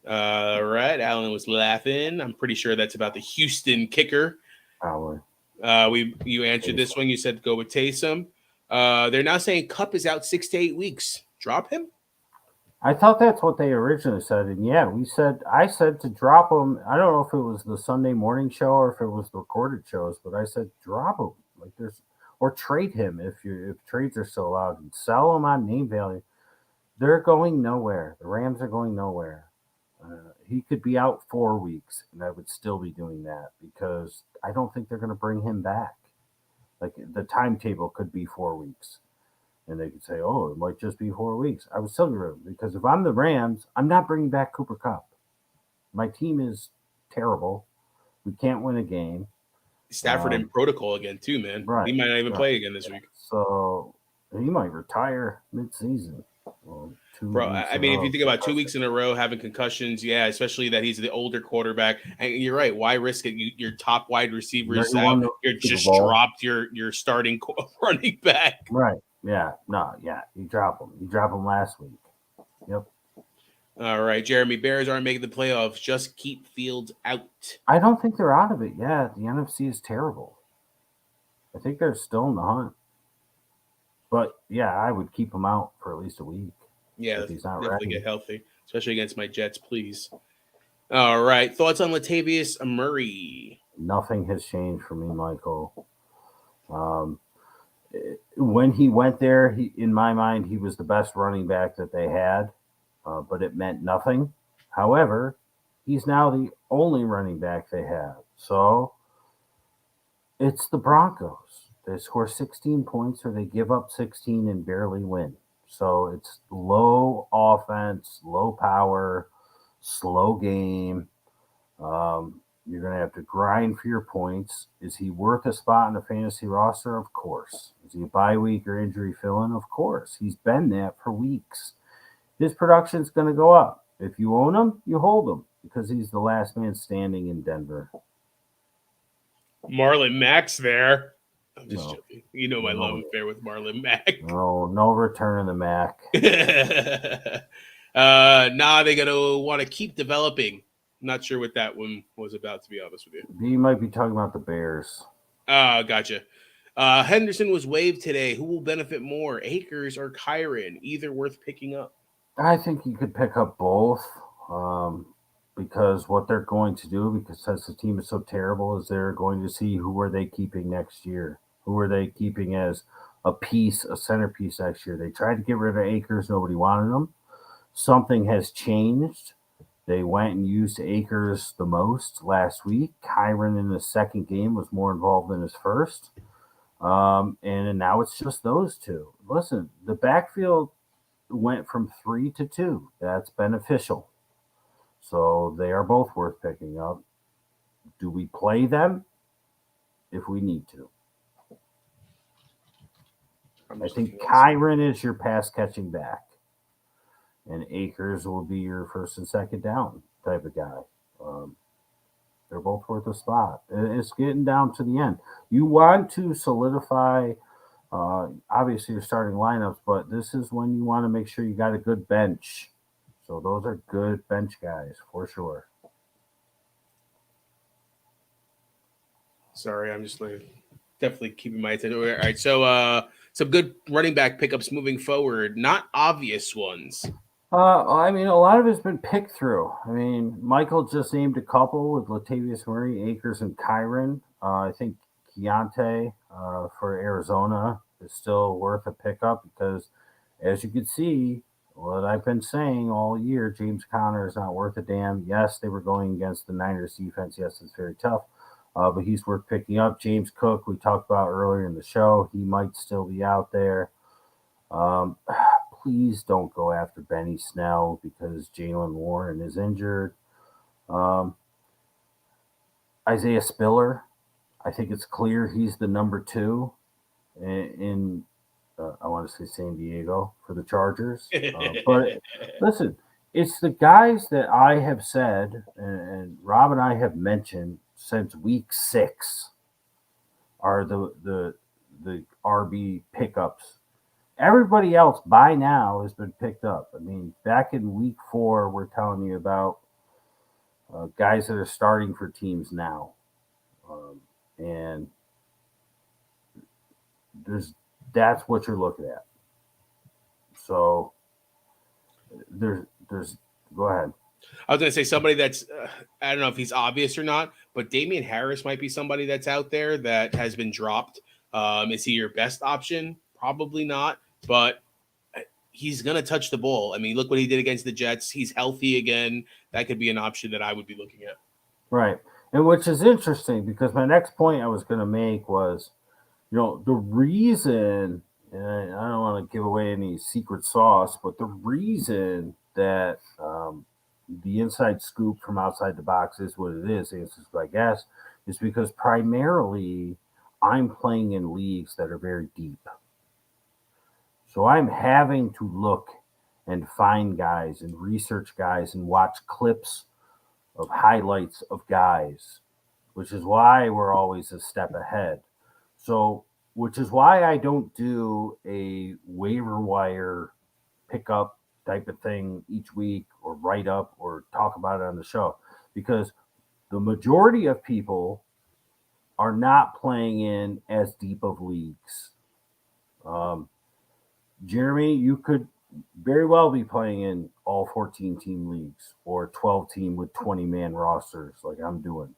All right, Alan was laughing. I'm pretty sure that's about the Houston kicker. Probably. You answered this one. You said go with Taysom. They're now saying Kupp is out 6 to 8 weeks. Drop him? I thought that's what they originally said. And yeah, I said to drop him. I don't know if it was the Sunday morning show or if it was the recorded shows, but I said drop him. Or trade him if trades are still allowed and sell him on name value. They're going nowhere. The Rams are going nowhere. He could be out 4 weeks, and I would still be doing that because I don't think they're going to bring him back. Like the timetable could be 4 weeks, and they could say, "Oh, it might just be 4 weeks." I would still do it because if I'm the Rams, I'm not bringing back Cooper Kupp. My team is terrible. We can't win a game. Stafford in protocol again too, man. Right, he might not even play again this week. So he might retire mid-season. Bro, I mean, if you think about 2 weeks in a row having concussions, yeah, especially that he's the older quarterback. And you're right. Why risk it? Your top wide receivers out. You just dropped your starting running back. Right. Yeah. No. Yeah. You drop him. You drop him last week. Yep. All right, Jeremy. Bears aren't making the playoffs. Just keep Fields out. I don't think they're out of it yet. The NFC is terrible. I think they're still in the hunt. But yeah, I would keep them out for at least a week. Yeah, he's not definitely ready. Get healthy, especially against my Jets, please. All right, thoughts on Latavius Murray? Nothing has changed for me, Michael. When he went there, in my mind, he was the best running back that they had, but it meant nothing. However, he's now the only running back they have. So it's the Broncos. They score 16 points or they give up 16 and barely win. So it's low offense, low power, slow game. You're going to have to grind for your points. Is he worth a spot in the fantasy roster? Of course. Is he a bye week or injury fill-in? Of course. He's been that for weeks. His production's going to go up. If you own him, you hold him because he's the last man standing in Denver. Marlon Mack's there. I'm just joking. You know my love affair with Marlon Mack. No return of the Mack. Nah, they're going to want to keep developing. Not sure what that one was about, to be honest with you. You might be talking about the Bears. Gotcha. Henderson was waived today. Who will benefit more, Akers or Kyren? Either worth picking up? I think you could pick up both because what they're going to do, because since the team is so terrible, is they're going to see who are they keeping next year. Who are they keeping as a centerpiece next year? They tried to get rid of Akers. Nobody wanted him. Something has changed. They went and used Akers the most last week. Kyren in the second game was more involved than his first. And now it's just those two. Listen, the backfield went from 3 to 2. That's beneficial. So they are both worth picking up. Do we play them? If we need to. I think Kyren is your pass catching back. And Akers will be your first and second down type of guy. They're both worth a spot. It's getting down to the end. You want to solidify, obviously, your starting lineups, but this is when you want to make sure you got a good bench. So those are good bench guys for sure. Sorry, I'm just definitely keeping my attention. All right, so some good running back pickups moving forward. Not obvious ones. I mean, a lot of it's been picked through. I mean, Michael just named a couple with Latavius Murray, Akers, and Kyren. I think Keontae for Arizona is still worth a pickup because, as you can see, what I've been saying all year, James Conner is not worth a damn. Yes, they were going against the Niners defense. Yes, it's very tough, but he's worth picking up. James Cook, we talked about earlier in the show, he might still be out there. Please don't go after Benny Snell because Jaylen Warren is injured. Isaiah Spiller, I think it's clear he's the number 2 in I want to say San Diego for the Chargers. But listen, it's the guys that I have said, and Rob and I have mentioned since week 6 are the RB pickups. Everybody else by now has been picked up. I mean, back in week 4, we're telling you about guys that are starting for teams now. And that's what you're looking at. So there's go ahead. I was going to say somebody that's, I don't know if he's obvious or not, but Damian Harris might be somebody that's out there that has been dropped. Is he your best option? Probably not. But he's going to touch the ball. I mean, look what he did against the Jets. He's healthy again. That could be an option that I would be looking at. Right. And which is interesting because my next point I was going to make was, the reason, and I don't want to give away any secret sauce, but the reason that the inside scoop from outside the box is what it is, I guess, is because primarily I'm playing in leagues that are very deep. So I'm having to look and find guys and research guys and watch clips of highlights of guys, which is why we're always a step ahead. So, which is why I don't do a waiver wire pickup type of thing each week or write up or talk about it on the show, because the majority of people are not playing in as deep of leagues. Jeremy, you could very well be playing in all 14 team leagues or 12 team with 20-man rosters like I'm doing.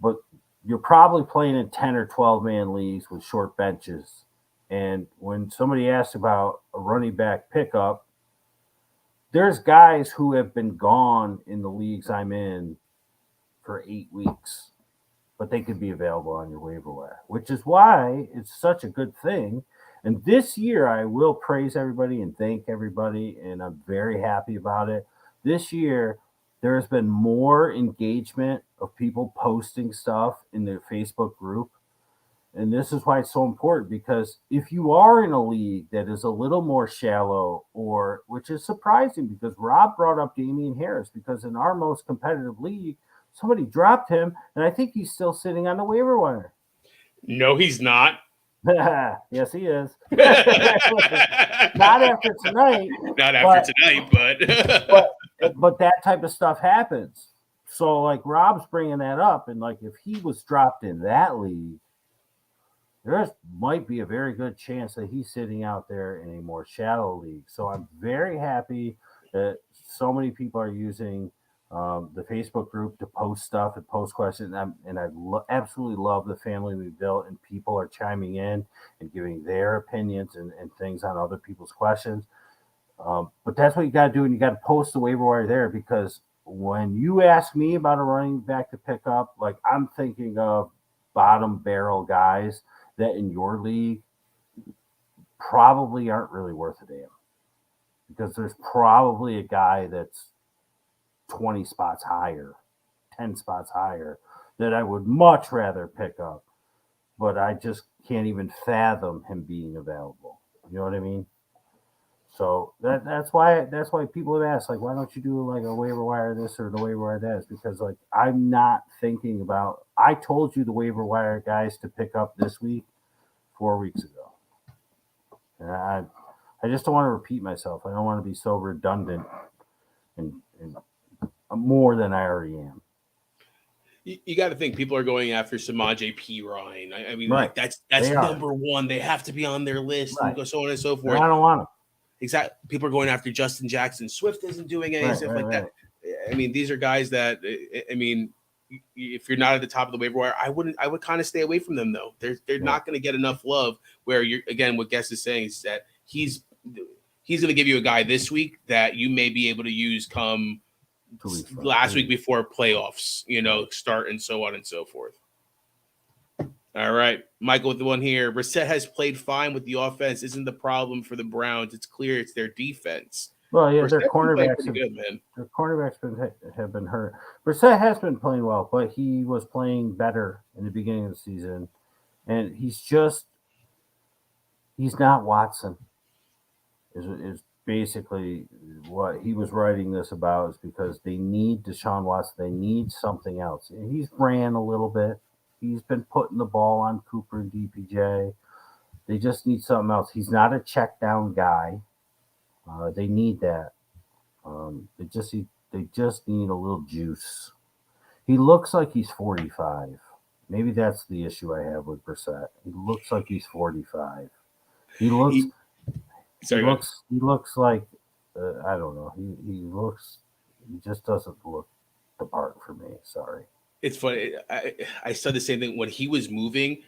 But you're probably playing in 10 or 12-man leagues with short benches. And when somebody asks about a running back pickup, there's guys who have been gone in the leagues I'm in for 8 weeks, but they could be available on your waiver wire, which is why it's such a good thing. And this year, I will praise everybody and thank everybody, and I'm very happy about it. This year, there's been more engagement of people posting stuff in their Facebook group. And this is why it's so important, because if you are in a league that is a little more shallow, or which is surprising because Rob brought up Damian Harris, because in our most competitive league, somebody dropped him, and I think he's still sitting on the waiver wire. No, he's not. Yes, he is. Not after tonight. Not after tonight, but that type of stuff happens. So, like, Rob's bringing that up, and like, if he was dropped in that league, there might be a very good chance that he's sitting out there in a more shallow league. So I'm very happy that so many people are using the Facebook group to post stuff and post questions. And I absolutely love the family we built, and people are chiming in and giving their opinions and things on other people's questions. But that's what you got to do, and you got to post the waiver wire there, because when you ask me about a running back to pick up, like, I'm thinking of bottom barrel guys that in your league probably aren't really worth a damn, because there's probably a guy that's 20 spots higher, 10 spots higher, that I would much rather pick up, but I just can't even fathom him being available. You know what I mean? So that's why people have asked, like, why don't you do like a waiver wire this or the waiver wire that? Is because, like, I'm not thinking about. I told you the waiver wire guys to pick up this week 4 weeks ago, and I just don't want to repeat myself. I don't want to be so redundant and more than I already am. You got to think people are going after Samaje Perine. I mean, right. Like, that's number one. They have to be on their list, right, and so on and so forth. And I don't want them. Exactly. People are going after Justin Jackson. Swift isn't doing any stuff like that. I mean, these are guys that, I mean, if you're not at the top of the waiver wire, I would kind of stay away from them, though. They're not going to get enough love. Where you're, again, what Guest is saying is that he's going to give you a guy this week that you may be able to use come last week before playoffs, start, and so on and so forth. All right, Michael with the one here. Brissett has played fine with the offense. Isn't the problem for the Browns? It's clear it's their defense. Well, yeah, their cornerbacks have been hurt. Brissett has been playing well, but he was playing better in the beginning of the season, and he's not Watson. Is basically what he was writing this about, is because they need Deshaun Watson. They need something else. And he's ran a little bit. He's been putting the ball on Cooper and DPJ. They just need something else. He's not a check down guy. They need that. They just need a little juice. He looks like he's 45. Maybe that's the issue I have with Brissett. He looks like he's 45. He looks like I don't know. He just doesn't look the part for me. Sorry. It's funny. I said the same thing when he was moving.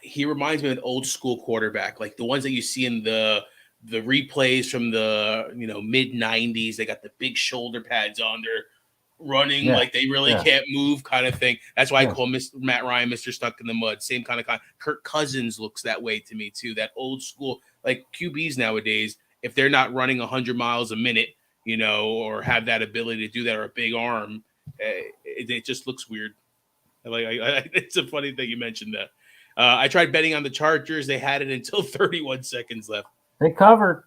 He reminds me of an old school quarterback, like the ones that you see in the replays from the mid 90s. They got the big shoulder pads on. They're running like they really can't move, kind of thing. That's why I call Matt Ryan Mr. Stuck in the Mud. Same kind of. Kirk Cousins looks that way to me too. That old school, like QBs nowadays, if they're not running 100 miles a minute, or have that ability to do that, or a big arm, it just looks weird. It's a funny thing you mentioned that. I tried betting on the Chargers. They had it until 31 seconds left. They covered.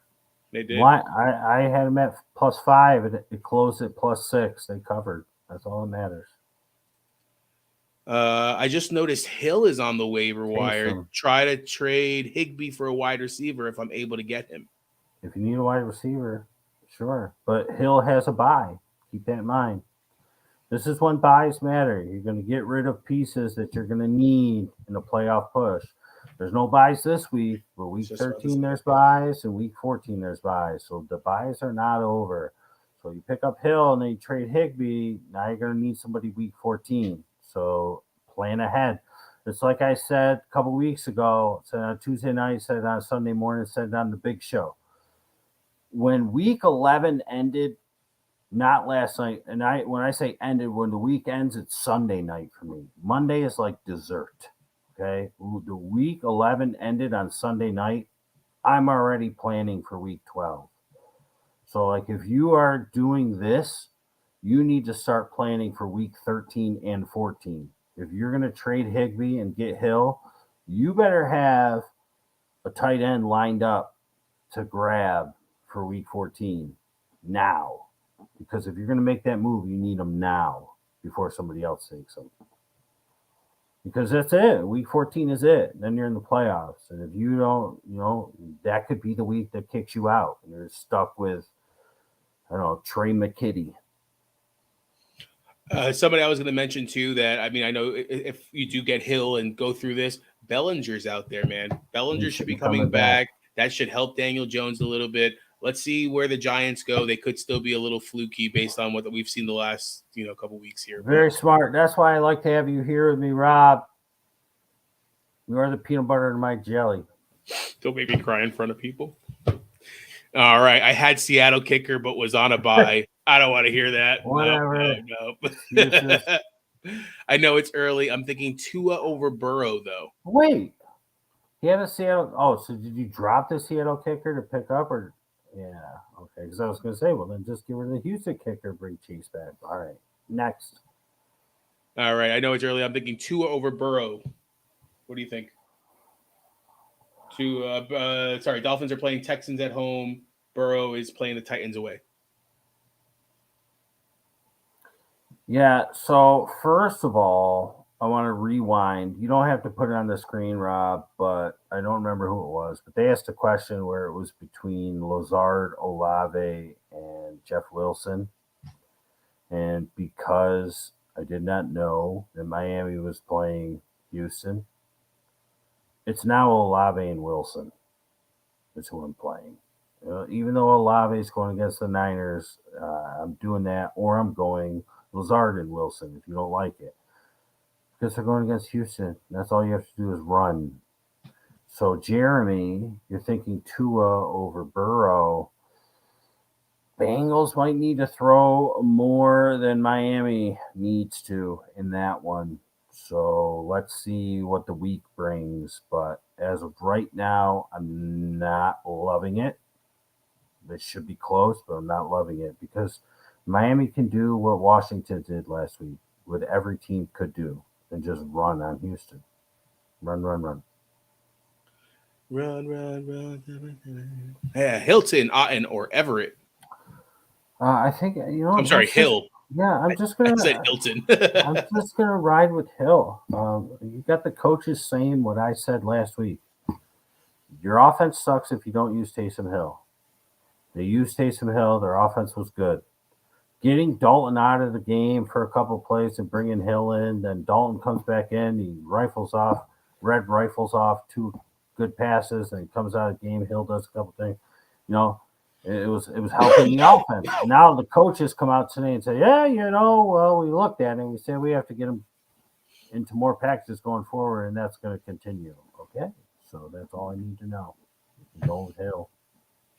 They did. I had them at +5. It closed at +6. They covered. That's all that matters. I just noticed Hill is on the waiver wire. Try to trade Higbee for a wide receiver if I'm able to get him. If you need a wide receiver, sure. But Hill has a bye. Keep that in mind. This is when buys matter. You're going to get rid of pieces that you're going to need in a playoff push. There's no buys this week, but week 13 there's buys, and week 14 there's buys. So the buys are not over. So you pick up Hill and then you trade Higbee. Now you're going to need somebody week 14. So plan ahead. It's like I said a couple weeks ago. Said on Tuesday night, said on Sunday morning, said on the big show. When week 11 ended, not last night, and when I say ended, when the week ends, it's Sunday night for me. Monday is like dessert. Okay, the week 11 ended on Sunday night. I'm already planning for week 12. So, like, if you are doing this, you need to start planning for week 13 and 14. If you're going to trade Higbee and get Hill, you better have a tight end lined up to grab for week 14 now. Because if you're going to make that move, you need them now before somebody else takes them. Because that's it. Week 14 is it. Then you're in the playoffs. And if you don't, that could be the week that kicks you out. And you're stuck with, Trey McKitty. Somebody I was going to mention, too, that, I know if you do get Hill and go through this, Bellinger's out there, man. Bellinger should be coming back. That should help Daniel Jones a little bit. Let's see where the Giants go. They could still be a little fluky based on what we've seen the last, couple weeks here. Very smart. That's why I like to have you here with me, Rob. You are the peanut butter in my jelly. Don't make me cry in front of people. All right. I had Seattle kicker, but was on a bye. I don't want to hear that. Whatever. No. I know it's early. I'm thinking Tua over Burrow, though. Wait. He had a Seattle. Oh, so did you drop the Seattle kicker to pick up or? Yeah, okay. Because I was going to say, well, then just give her the Houston kicker, bring Chase back. All right, next. All right, I know it's early. I'm thinking Tua over Burrow. What do you think? Dolphins are playing Texans at home. Burrow is playing the Titans away. Yeah, so first of all, I want to rewind. You don't have to put it on the screen, Rob, but I don't remember who it was. But they asked a question where it was between Lazard, Olave, and Jeff Wilson. And because I did not know that Miami was playing Houston, it's now Olave and Wilson. That's who I'm playing. Even though Olave is going against the Niners, I'm doing that, or I'm going Lazard and Wilson if you don't like it. Because they're going against Houston. That's all you have to do is run. So, Jeremy, you're thinking Tua over Burrow. Bengals might need to throw more than Miami needs to in that one. So, let's see what the week brings. But as of right now, I'm not loving it. This should be close, but I'm not loving it because Miami can do what Washington did last week, what every team could do. And just run on Houston. Run. Run. Yeah, Hilton, Otten, or Everett. I think, I'm sorry, Hill. I'm just going to. I said Hilton. I'm just going to ride with Hill. You got the coaches saying what I said last week. Your offense sucks if you don't use Taysom Hill. They used Taysom Hill. Their offense was good. Getting Dalton out of the game for a couple plays and bringing Hill in, then Dalton comes back in, he rifles off two good passes, and he comes out of the game. Hill does a couple things. It was helping the offense. Now the coaches come out today and say, we looked at it and we said we have to get him into more practice going forward, and that's going to continue. Okay, so that's all I need to know. Go with Hill.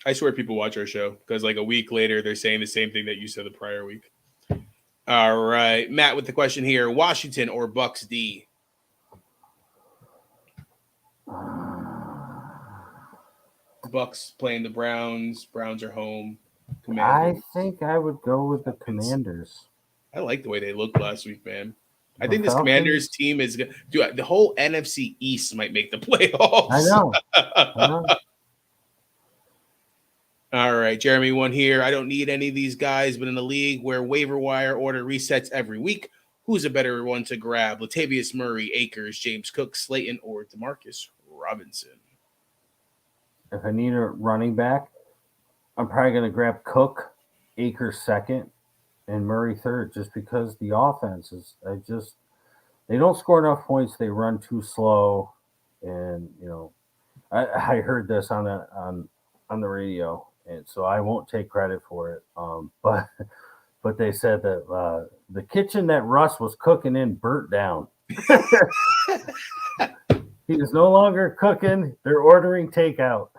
I swear people watch our show because like a week later, they're saying the same thing that you said the prior week. All right. Matt with the question here. Washington or Bucks D? Bucks playing the Browns. Browns are home. Commanders. I think I would go with the Commanders. I like the way they looked last week, man. I think this Commanders team is going to – the whole NFC East might make the playoffs. I know. All right, Jeremy, one here. I don't need any of these guys, but in a league where waiver wire order resets every week, who's a better one to grab? Latavius Murray, Akers, James Cook, Slayton, or Demarcus Robinson? If I need a running back, I'm probably going to grab Cook, Akers second, and Murray third, just because the offense is they don't score enough points. They run too slow. And I heard this on the radio, and so I won't take credit for it. But they said that the kitchen that Russ was cooking in burnt down. He is no longer cooking. They're ordering takeout.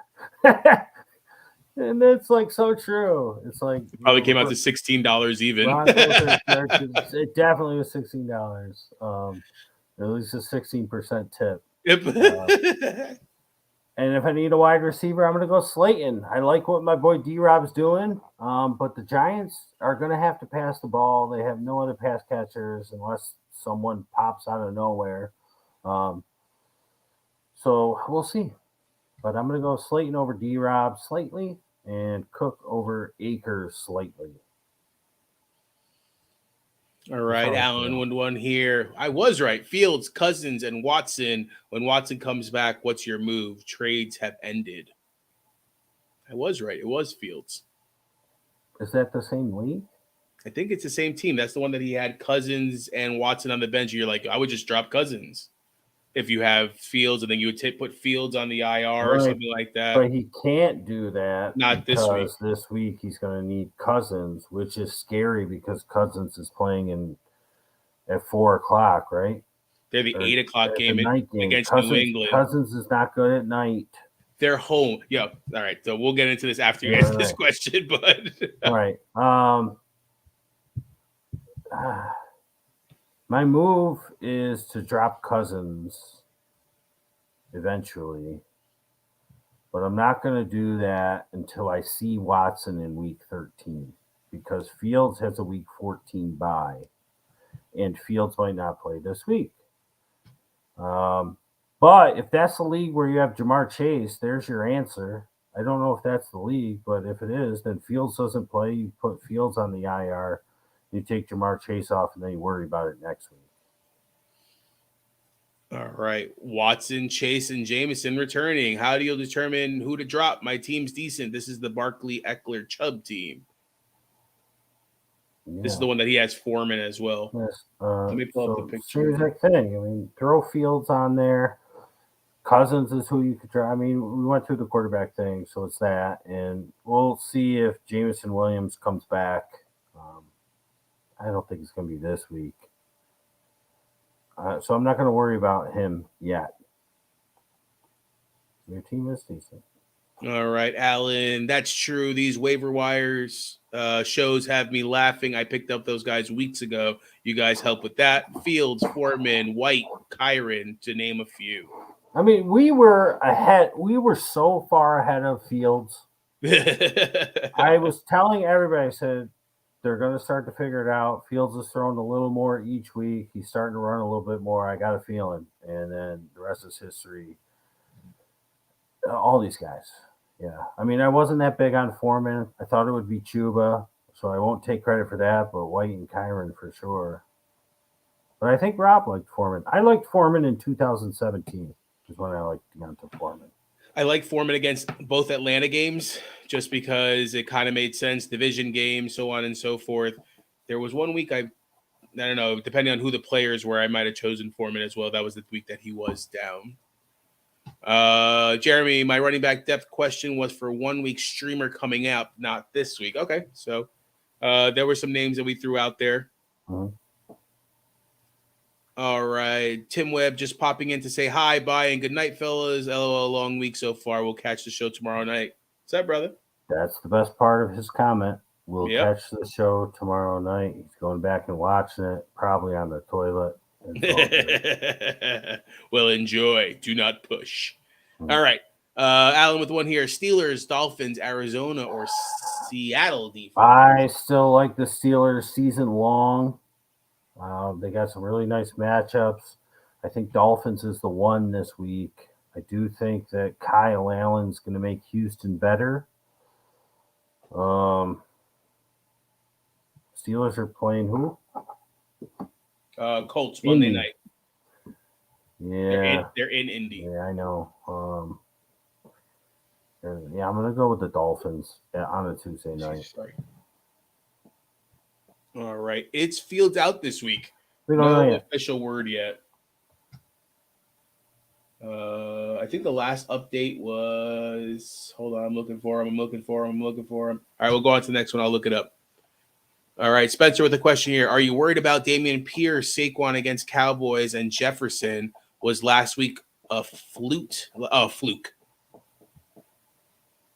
And it's like so true. It's like probably came out to $16 even. It definitely was $16. At least a 16% tip. Yep. And if I need a wide receiver, I'm going to go Slayton. I like what my boy D-Rob's doing, but the Giants are going to have to pass the ball. They have no other pass catchers unless someone pops out of nowhere. So we'll see. But I'm going to go Slayton over D-Rob slightly and Cook over Akers slightly. All right, Alan, 1-1 here. I was right. Fields, Cousins, and Watson. When Watson comes back, what's your move? Trades have ended. I was right. It was Fields. Is that the same league? I think it's the same team. That's the one that he had Cousins and Watson on the bench. You're like, I would just drop Cousins if you have Fields, and then you would put Fields on the IR or something like that. But he can't do that. Not this week. This week he's going to need Cousins, which is scary because Cousins is playing at 4:00, right? They're the 8:00 game against New England. Cousins is not good at night. They're home. Yeah. All right. So we'll get into this after you answer this question, but all right. My move is to drop Cousins eventually, but I'm not going to do that until I see Watson in week 13 because Fields has a week 14 bye, and Fields might not play this week. But if that's the league where you have Jamar Chase, there's your answer. I don't know if that's the league, but if it is, then Fields doesn't play. You put Fields on the IR. You take Jamar Chase off, and then you worry about it next week. All right. Watson, Chase, and Jameson returning. How do you determine who to drop? My team's decent. This is the Barkley, Eckler, Chubb team. Yeah. This is the one that he has Foreman as well. Yes. Let me pull up the picture. Same exact thing. I mean, throw Fields on there. Cousins is who you could try. I mean, we went through the quarterback thing, so it's that. And we'll see if Jameson Williams comes back. I don't think it's going to be this week. So I'm not going to worry about him yet. Your team is decent. All right, Alan. That's true. These waiver wires shows have me laughing. I picked up those guys weeks ago. You guys help with that. Fields, Foreman, White, Kyron, to name a few. I mean, we were ahead. We were so far ahead of Fields. I was telling everybody, I said, they're going to start to figure it out. Fields is throwing a little more each week. He's starting to run a little bit more. I got a feeling. And then the rest is history. All these guys. Yeah. I mean, I wasn't that big on Foreman. I thought it would be Chuba, so I won't take credit for that, but White and Kyron for sure. But I think Rob liked Foreman. I liked Foreman in 2017 is when I liked Deonta Foreman. I like Foreman against both Atlanta games just because it kind of made sense. Division game, so on and so forth. There was one week I don't know, depending on who the players were, I might have chosen Foreman as well. That was the week that he was down. Jeremy, my running back depth question was for 1 week streamer coming out, not this week. Okay, so there were some names that we threw out there. Uh-huh. All right. Tim Webb just popping in to say hi, bye, and good night, fellas. LOL, long week so far. We'll catch the show tomorrow night. What's up, brother? That's the best part of his comment. We'll catch the show tomorrow night. He's going back and watching it, probably on the toilet. Well, enjoy. Do not push. Mm-hmm. All right. Alan with one here. Steelers, Dolphins, Arizona, or Seattle defense? I still like the Steelers season long. They got some really nice matchups. I think Dolphins is the one this week. I do think that Kyle Allen's going to make Houston better. Steelers are playing who? Colts Monday night. Yeah. They're in Indy. Yeah, I know. I'm going to go with the Dolphins on a Tuesday night. Sorry. All right. It's Fields out this week. We don't know official word yet. I think the last update was. Hold on, I'm looking for him. All right, we'll go on to the next one. I'll look it up. All right, Spencer with a question here. Are you worried about Dameon Pierce, Saquon against Cowboys, and Jefferson? Was last week a fluke?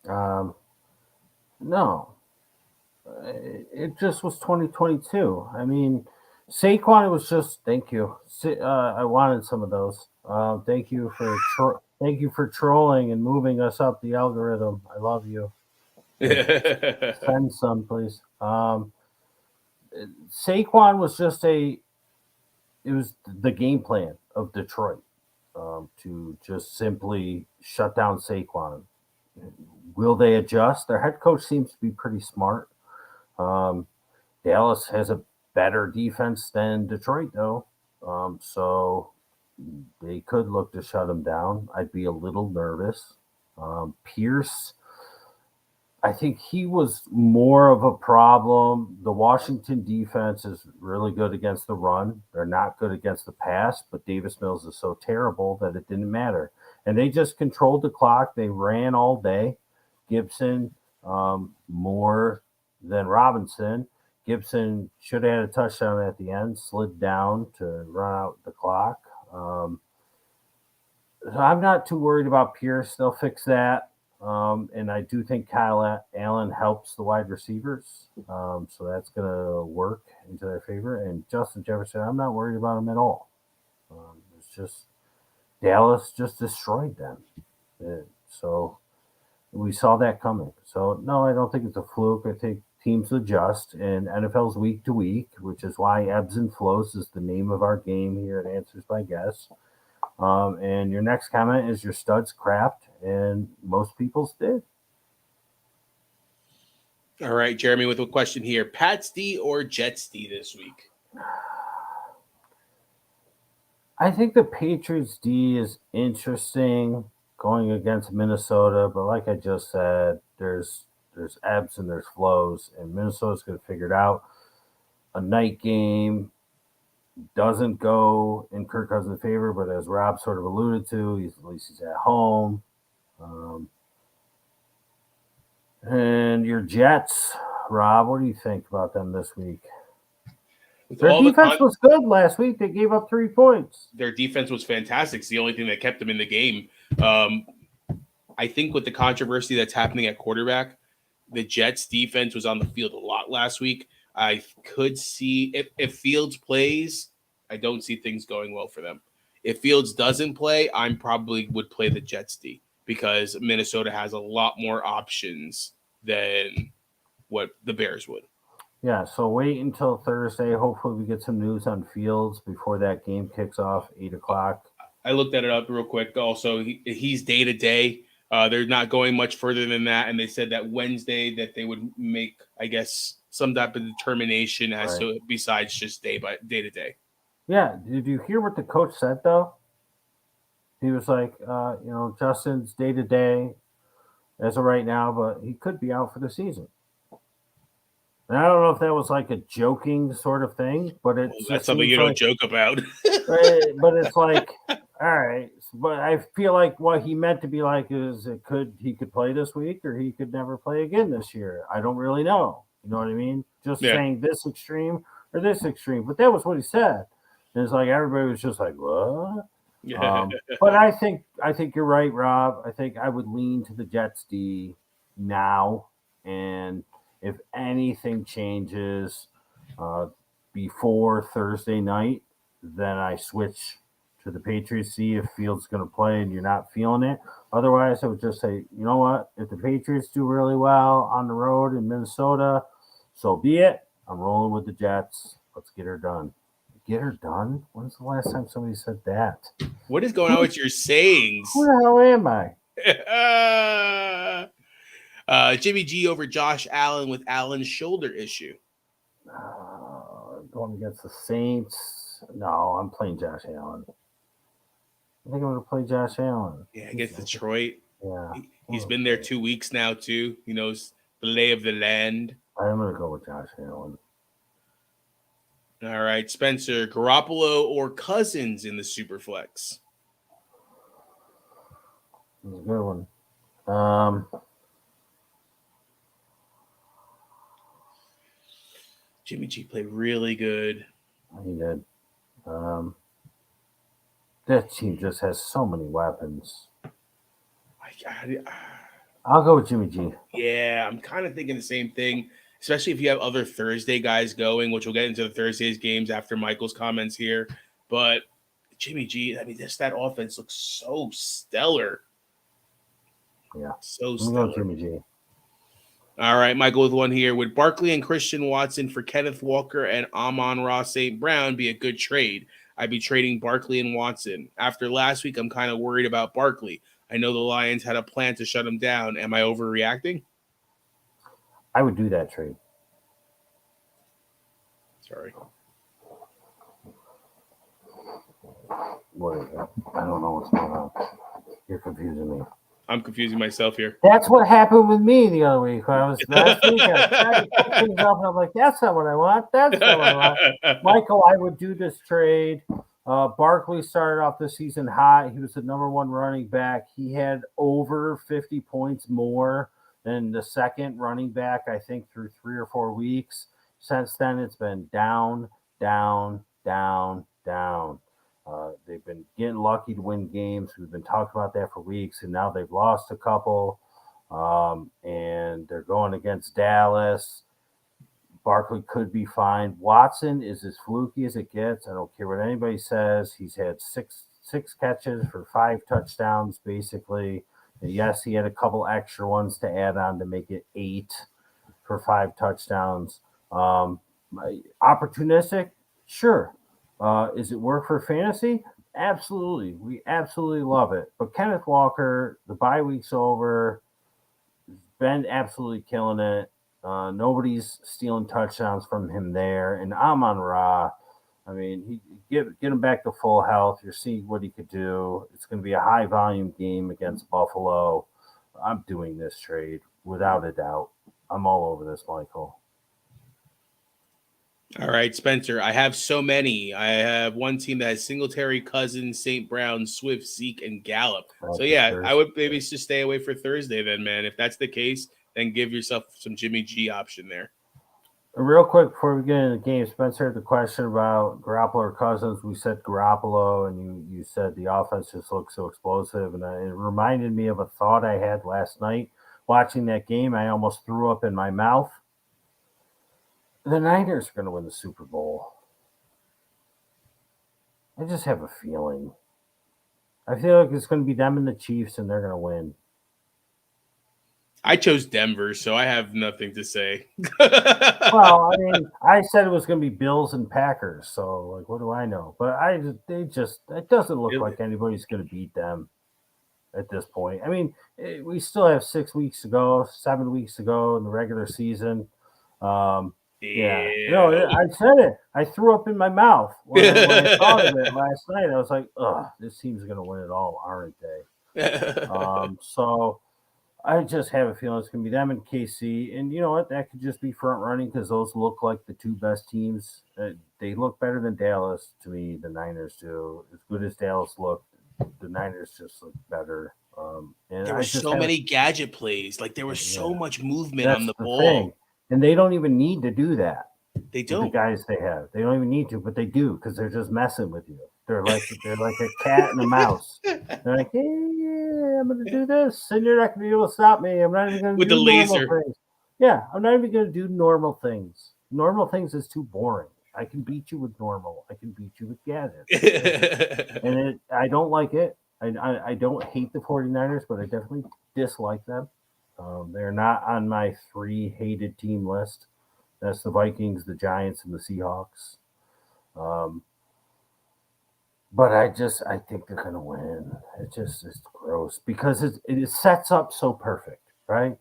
No. It just was 2022. I mean, Saquon was just thank you. I wanted some of those. Thank you for trolling and moving us up the algorithm. I love you. Send some, please. Saquon was just it was the game plan of Detroit to just simply shut down Saquon. Will they adjust? Their head coach seems to be pretty smart. Dallas has a better defense than Detroit, though. So they could look to shut him down. I'd be a little nervous. Pierce, I think he was more of a problem. The Washington defense is really good against the run. They're not good against the pass, but Davis Mills is so terrible that it didn't matter. And they just controlled the clock. They ran all day. Gibson, more than Robinson. Gibson should have had a touchdown at the end, slid down to run out the clock. So I'm not too worried about Pierce. They'll fix that. And I do think Kyle Allen helps the wide receivers. So that's going to work into their favor. And Justin Jefferson, I'm not worried about him at all. It's just Dallas just destroyed them. So we saw that coming. So, no, I don't think it's a fluke. I think teams adjust, and NFL's week to week, which is why ebbs and flows is the name of our game here at Answers by Guess. And your next comment is your studs crapped, and most people's did. All right, Jeremy with a question here. Pats D or Jets D this week? I think the Patriots D is interesting going against Minnesota, but like I just said, there's ebbs and there's flows, and Minnesota's going to figure it out. A night game doesn't go in Kirk Cousins' favor, but as Rob sort of alluded to, at least he's at home. And your Jets, Rob, what do you think about them this week? Their defense was good last week. They gave up 3 points. Their defense was fantastic. It's the only thing that kept them in the game. I think with the controversy that's happening at quarterback, the Jets defense was on the field a lot last week. I could see if Fields plays, I don't see things going well for them. If Fields doesn't play, I probably would play the Jets D because Minnesota has a lot more options than what the Bears would. Yeah, so wait until Thursday. Hopefully we get some news on Fields before that game kicks off, 8 o'clock. I looked at it up real quick. Also, he's day-to-day. They're not going much further than that, and they said that Wednesday that they would make, I guess, some type of determination as to besides just day to day. Yeah, did you hear what the coach said though? He was like, Justin's day to day as of right now, but he could be out for the season. And I don't know if that was like a joking sort of thing, but that's something you don't joke about. But it's like, all right, but I feel like what he meant to be like is he could play this week or he could never play again this year. I don't really know. You know what I mean? Just saying this extreme or this extreme, but that was what he said. And it's like everybody was just like, what? But I think you're right, Rob. I think I would lean to the Jets D now, and if anything changes before Thursday night, then I switch to the Patriots. See if Fields is going to play and you're not feeling it. Otherwise, I would just say, you know what? If the Patriots do really well on the road in Minnesota, so be it. I'm rolling with the Jets. Let's get her done. Get her done? When's the last time somebody said that? What is going on with your sayings? Who the hell am I? Jimmy G over Josh Allen with Allen's shoulder issue. Going against the Saints. No, I'm playing Josh Allen. I think I'm going to play Josh Allen. Yeah, against Detroit. Yeah. He's been there 2 weeks now, too. He knows the lay of the land. I'm going to go with Josh Allen. All right, Spencer, Garoppolo or Cousins in the Superflex? was a good one. Jimmy G played really good. He did. That team just has so many weapons. I'll go with Jimmy G. Yeah, I'm kind of thinking the same thing, especially if you have other Thursday guys going, which we'll get into the Thursday's games after Michael's comments here. But Jimmy G, I mean, that offense looks so stellar. Yeah. So stellar. Jimmy G. All right, Michael with one here. Would Barkley and Christian Watson for Kenneth Walker and Amon-Ra St. Brown be a good trade? I'd be trading Barkley and Watson. After last week, I'm kind of worried about Barkley. I know the Lions had a plan to shut him down. Am I overreacting? I would do that trade. Sorry. What is that? I don't know what's going on. You're confusing me. I'm confusing myself here. That's what happened with me the other week. Last week I tried to pick things up, and I'm like, that's not what I want. That's not what I want. Michael, I would do this trade. Barkley started off the season hot. He was the number one running back. He had over 50 points more than the second running back, I think, through 3 or 4 weeks. Since then, it's been down, down, down, down. They've been getting lucky to win games. We've been talking about that for weeks, and now they've lost a couple, and they're going against Dallas. Barkley could be fine. Watson is as fluky as it gets. I don't care what anybody says. He's had six catches for 5 touchdowns, basically. And yes, he had a couple extra ones to add on to make it 8 for 5 touchdowns. Opportunistic? Sure. Is it work for fantasy? Absolutely. We absolutely love it. But Kenneth Walker, the bye week's over, been absolutely killing it. Nobody's stealing touchdowns from him there. And Amon-Ra, I mean, get him back to full health. You're seeing what he could do. It's going to be a high volume game against Buffalo. I'm doing this trade without a doubt. I'm all over this, Michael. All right, Spencer. I have so many. I have one team that has Singletary, Cousins, St. Brown, Swift, Zeke, and Gallup. So yeah, I would maybe just stay away for Thursday then, man. If that's the case, then give yourself some Jimmy G option there. Real quick before we get into the game, Spencer had the question about Garoppolo or Cousins. We said Garoppolo, and you said the offense just looks so explosive, and it reminded me of a thought I had last night watching that game. I almost threw up in my mouth. The Niners are going to win the Super Bowl. I just have a feeling. I feel like it's going to be them and the Chiefs, and they're going to win. I chose Denver, so I have nothing to say. Well, I mean, I said it was going to be Bills and Packers, so like, what do I know? But it doesn't look like anybody's going to beat them at this point. I mean, we still have 6 weeks to go, 7 weeks to go in the regular season. Yeah, no, I said it. I threw up in my mouth when I thought of it last night. I was like, "Ugh, this team's going to win it all, aren't they?" So I just have a feeling it's going to be them and KC, and you know what? That could just be front running because those look like the 2 best teams. They look better than Dallas to me. The Niners do. As good as Dallas looked, the Niners just look better. And there were so many gadget plays. Like there was so much movement on the ball. Thing. And they don't even need to do that. They don't. The guys they have, they don't even need to, but they do because they're just messing with you. They're like a cat and a mouse. They're like, hey, I'm going to do this, and you're not going to be able to stop me. I'm not even going to do normal things. Yeah, I'm not even going to do normal things. Normal things is too boring. I can beat you with normal. I can beat you with gadgets. And I don't like it. I don't hate the 49ers, but I definitely dislike them. They're not on my 3 hated team list. That's the Vikings, the Giants, and the Seahawks. But I think they're going to win. It's gross because it sets up so perfect, right?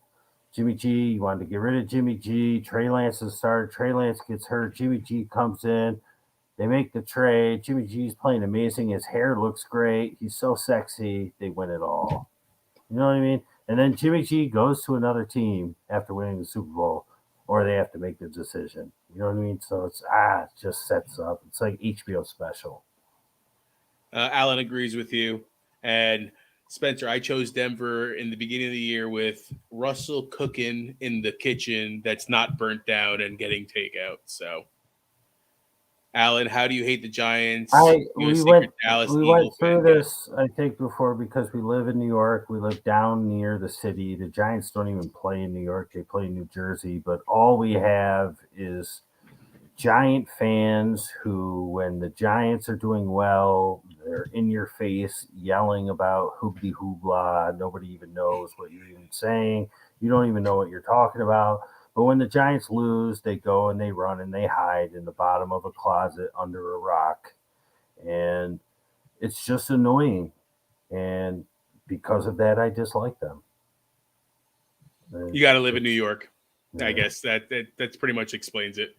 Jimmy G, you wanted to get rid of Jimmy G. Trey Lance is started. Trey Lance gets hurt. Jimmy G comes in. They make the trade. Jimmy G's playing amazing. His hair looks great. He's so sexy. They win it all. You know what I mean? And then Jimmy G goes to another team after winning the Super Bowl, or they have to make the decision. You know what I mean? So it just sets up. It's like HBO special. Alan agrees with you. And Spencer, I chose Denver in the beginning of the year with Russell cooking in the kitchen that's not burnt down and getting takeout. So, Alan, how do you hate the Giants? We went through this, I think, before because we live in New York. We live down near the city. The Giants don't even play in New York. They play in New Jersey. But all we have is Giant fans who, when the Giants are doing well, they're in your face yelling about hoobly hoobla. Nobody even knows what you're even saying. You don't even know what you're talking about. But when the Giants lose, they go and they run and they hide in the bottom of a closet under a rock. And it's just annoying. And because of that, I dislike them. You got to live in New York. Yeah. I guess that's pretty much explains it.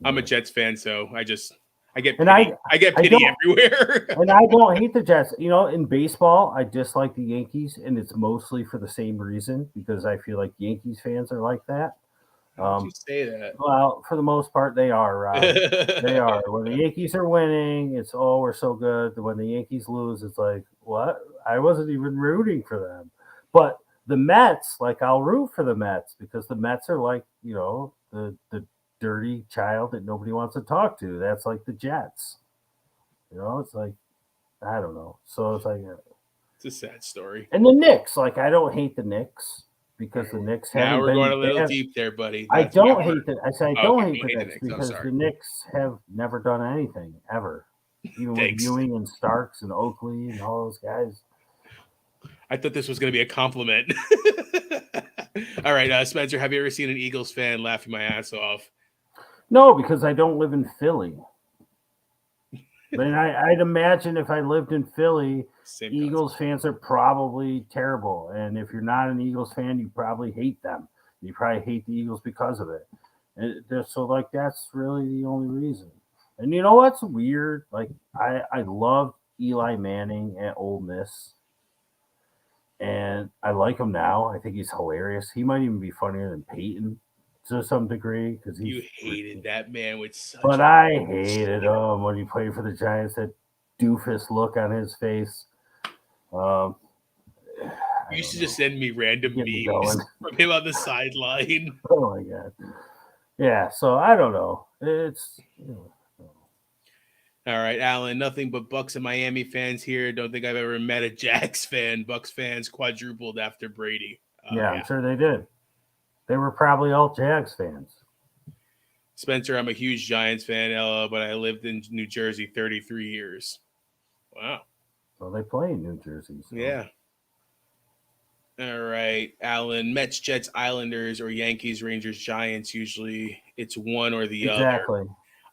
I'm a Jets fan, so I get pity. I get pity everywhere. And I don't hate the Jets. In baseball, I dislike the Yankees, and it's mostly for the same reason, because I feel like Yankees fans are like that. How would you say that? Well, for the most part, they are, Rob. They are. When the Yankees are winning, it's, oh, we're so good. When the Yankees lose, it's like, what? I wasn't even rooting for them. But the Mets, like, I'll root for the Mets because the Mets are like, the dirty child that nobody wants to talk to. That's like the Jets. It's like, I don't know. So it's like it's a sad story. And the Knicks, like, I don't hate the Knicks because the Knicks haven't now we're going a little deep there, buddy. I don't hate the Knicks because the Knicks have never done anything ever. Even with Ewing and Starks and Oakley and all those guys. I thought this was going to be a compliment. All right, Spencer, have you ever seen an Eagles fan laughing my ass off? No, because I don't live in Philly. But I'd imagine if I lived in Philly, Eagles fans are probably terrible. And if you're not an Eagles fan, you probably hate them. You probably hate the Eagles because of it. And so, like, that's really the only reason. And you know what's weird? Like, I love Eli Manning at Ole Miss. And I like him now. I think he's hilarious. He might even be funnier than Peyton to some degree because you hated that man with such. But I hated him when he played for the Giants. That doofus look on his face. You used to just send me random memes from him on the sideline. Oh my god! Yeah, so I don't know. It's. All right, Alan. Nothing but Bucks and Miami fans here. Don't think I've ever met a Jags fan. Bucks fans quadrupled after Brady. Yeah, I'm sure they did. They were probably all Jags fans. Spencer, I'm a huge Giants fan, but I lived in New Jersey 33 years. Wow. Well, they play in New Jersey. So. Yeah. All right, Alan. Mets, Jets, Islanders, or Yankees, Rangers, Giants. Usually it's one or the other. Exactly.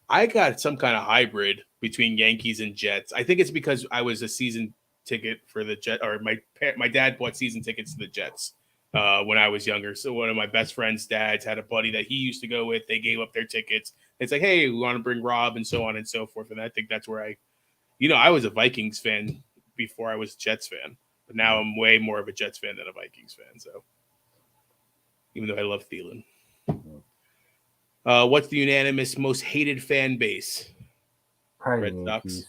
I got some kind of hybrid between Yankees and Jets. I think it's because I was a season ticket for the Jets, or my dad bought season tickets to the Jets when I was younger. So one of my best friend's dads had a buddy that he used to go with. They gave up their tickets. It's like, hey, we want to bring Rob and so on and so forth. And I think that's where I was a Vikings fan before I was a Jets fan. But now I'm way more of a Jets fan than a Vikings fan. So even though I love Thielen. What's the unanimous most hated fan base? Probably Red Sox.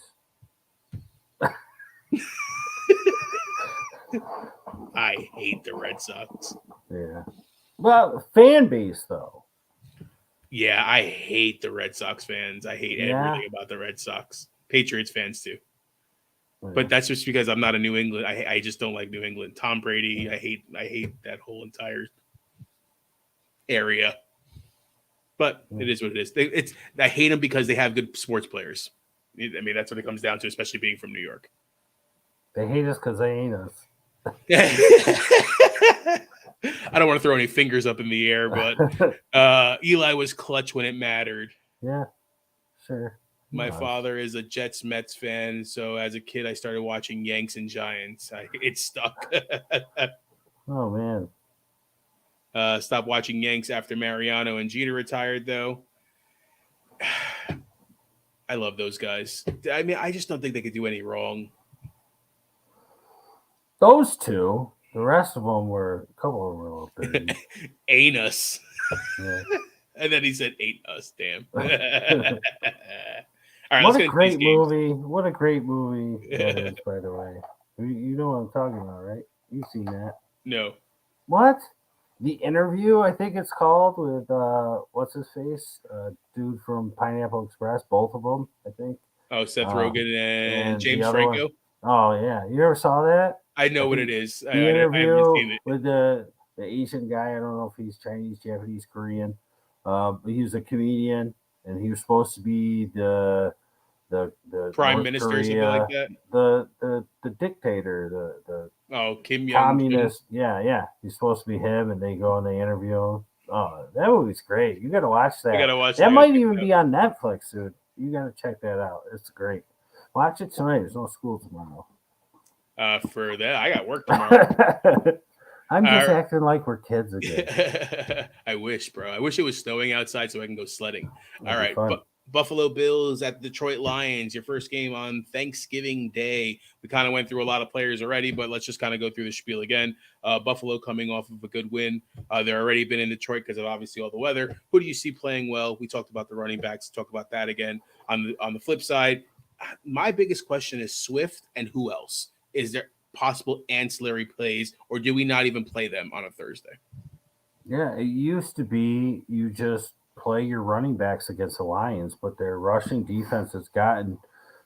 I hate the Red Sox. Yeah. Well, fan base though. Yeah, I hate the Red Sox fans. I hate everything about the Red Sox. Patriots fans too. Yeah. But that's just because I'm not a New England. I just don't like New England. Tom Brady. I hate that whole entire area. But it is what it is. I hate them because they have good sports players. I mean, that's what it comes down to, especially being from New York. They hate us because they ain't us. I don't want to throw any fingers up in the air, but Eli was clutch when it mattered. Yeah, sure. My father is a Jets Mets fan, so as a kid, I started watching Yanks and Giants. It stuck. Oh, man. Stopped watching Yanks after Mariano and Jeter retired, though. I love those guys. I mean, I just don't think they could do any wrong. Those two. The rest of them were, a couple of them were a little dirty. Ain't us. Yeah. And then he said, ain't us, damn. All right, what a great movie. What a great movie that is, by the way. You know what I'm talking about, right? You've seen that. No. What? The Interview, I think it's called, with what's his face, dude from Pineapple Express. Both of them, I think. Oh, Seth Rogen and James the other Franco. one. Oh yeah, you ever saw that? I know what it is. The Interview with the Asian guy. I don't know if he's Chinese, Japanese, Korean. But he was a comedian, and he was supposed to be the Prime North Minister Korea, or something like that. The dictator, the Kim Jong communist. Yeah. He's supposed to be him, and they go and they interview him. Oh, that movie's great. You got to watch that. I gotta watch that. Might even be on Netflix, dude. You got to check that out. It's great. Watch it tonight. There's no school tomorrow. For that, I got work tomorrow. I'm just acting like we're kids again. I wish, bro. I wish it was snowing outside so I can go sledding. All right, Buffalo Bills at Detroit Lions, your first game on Thanksgiving Day. We kind of went through a lot of players already, but let's just kind of go through the spiel again. Buffalo coming off of a good win. They're already been in Detroit because of obviously all the weather. Who do you see playing well? We talked about the running backs. Talk about that again. On the flip side, my biggest question is Swift and who else? Is there possible ancillary plays, or do we not even play them on a Thursday? Yeah, it used to be you just play your running backs against the Lions, but their rushing defense has gotten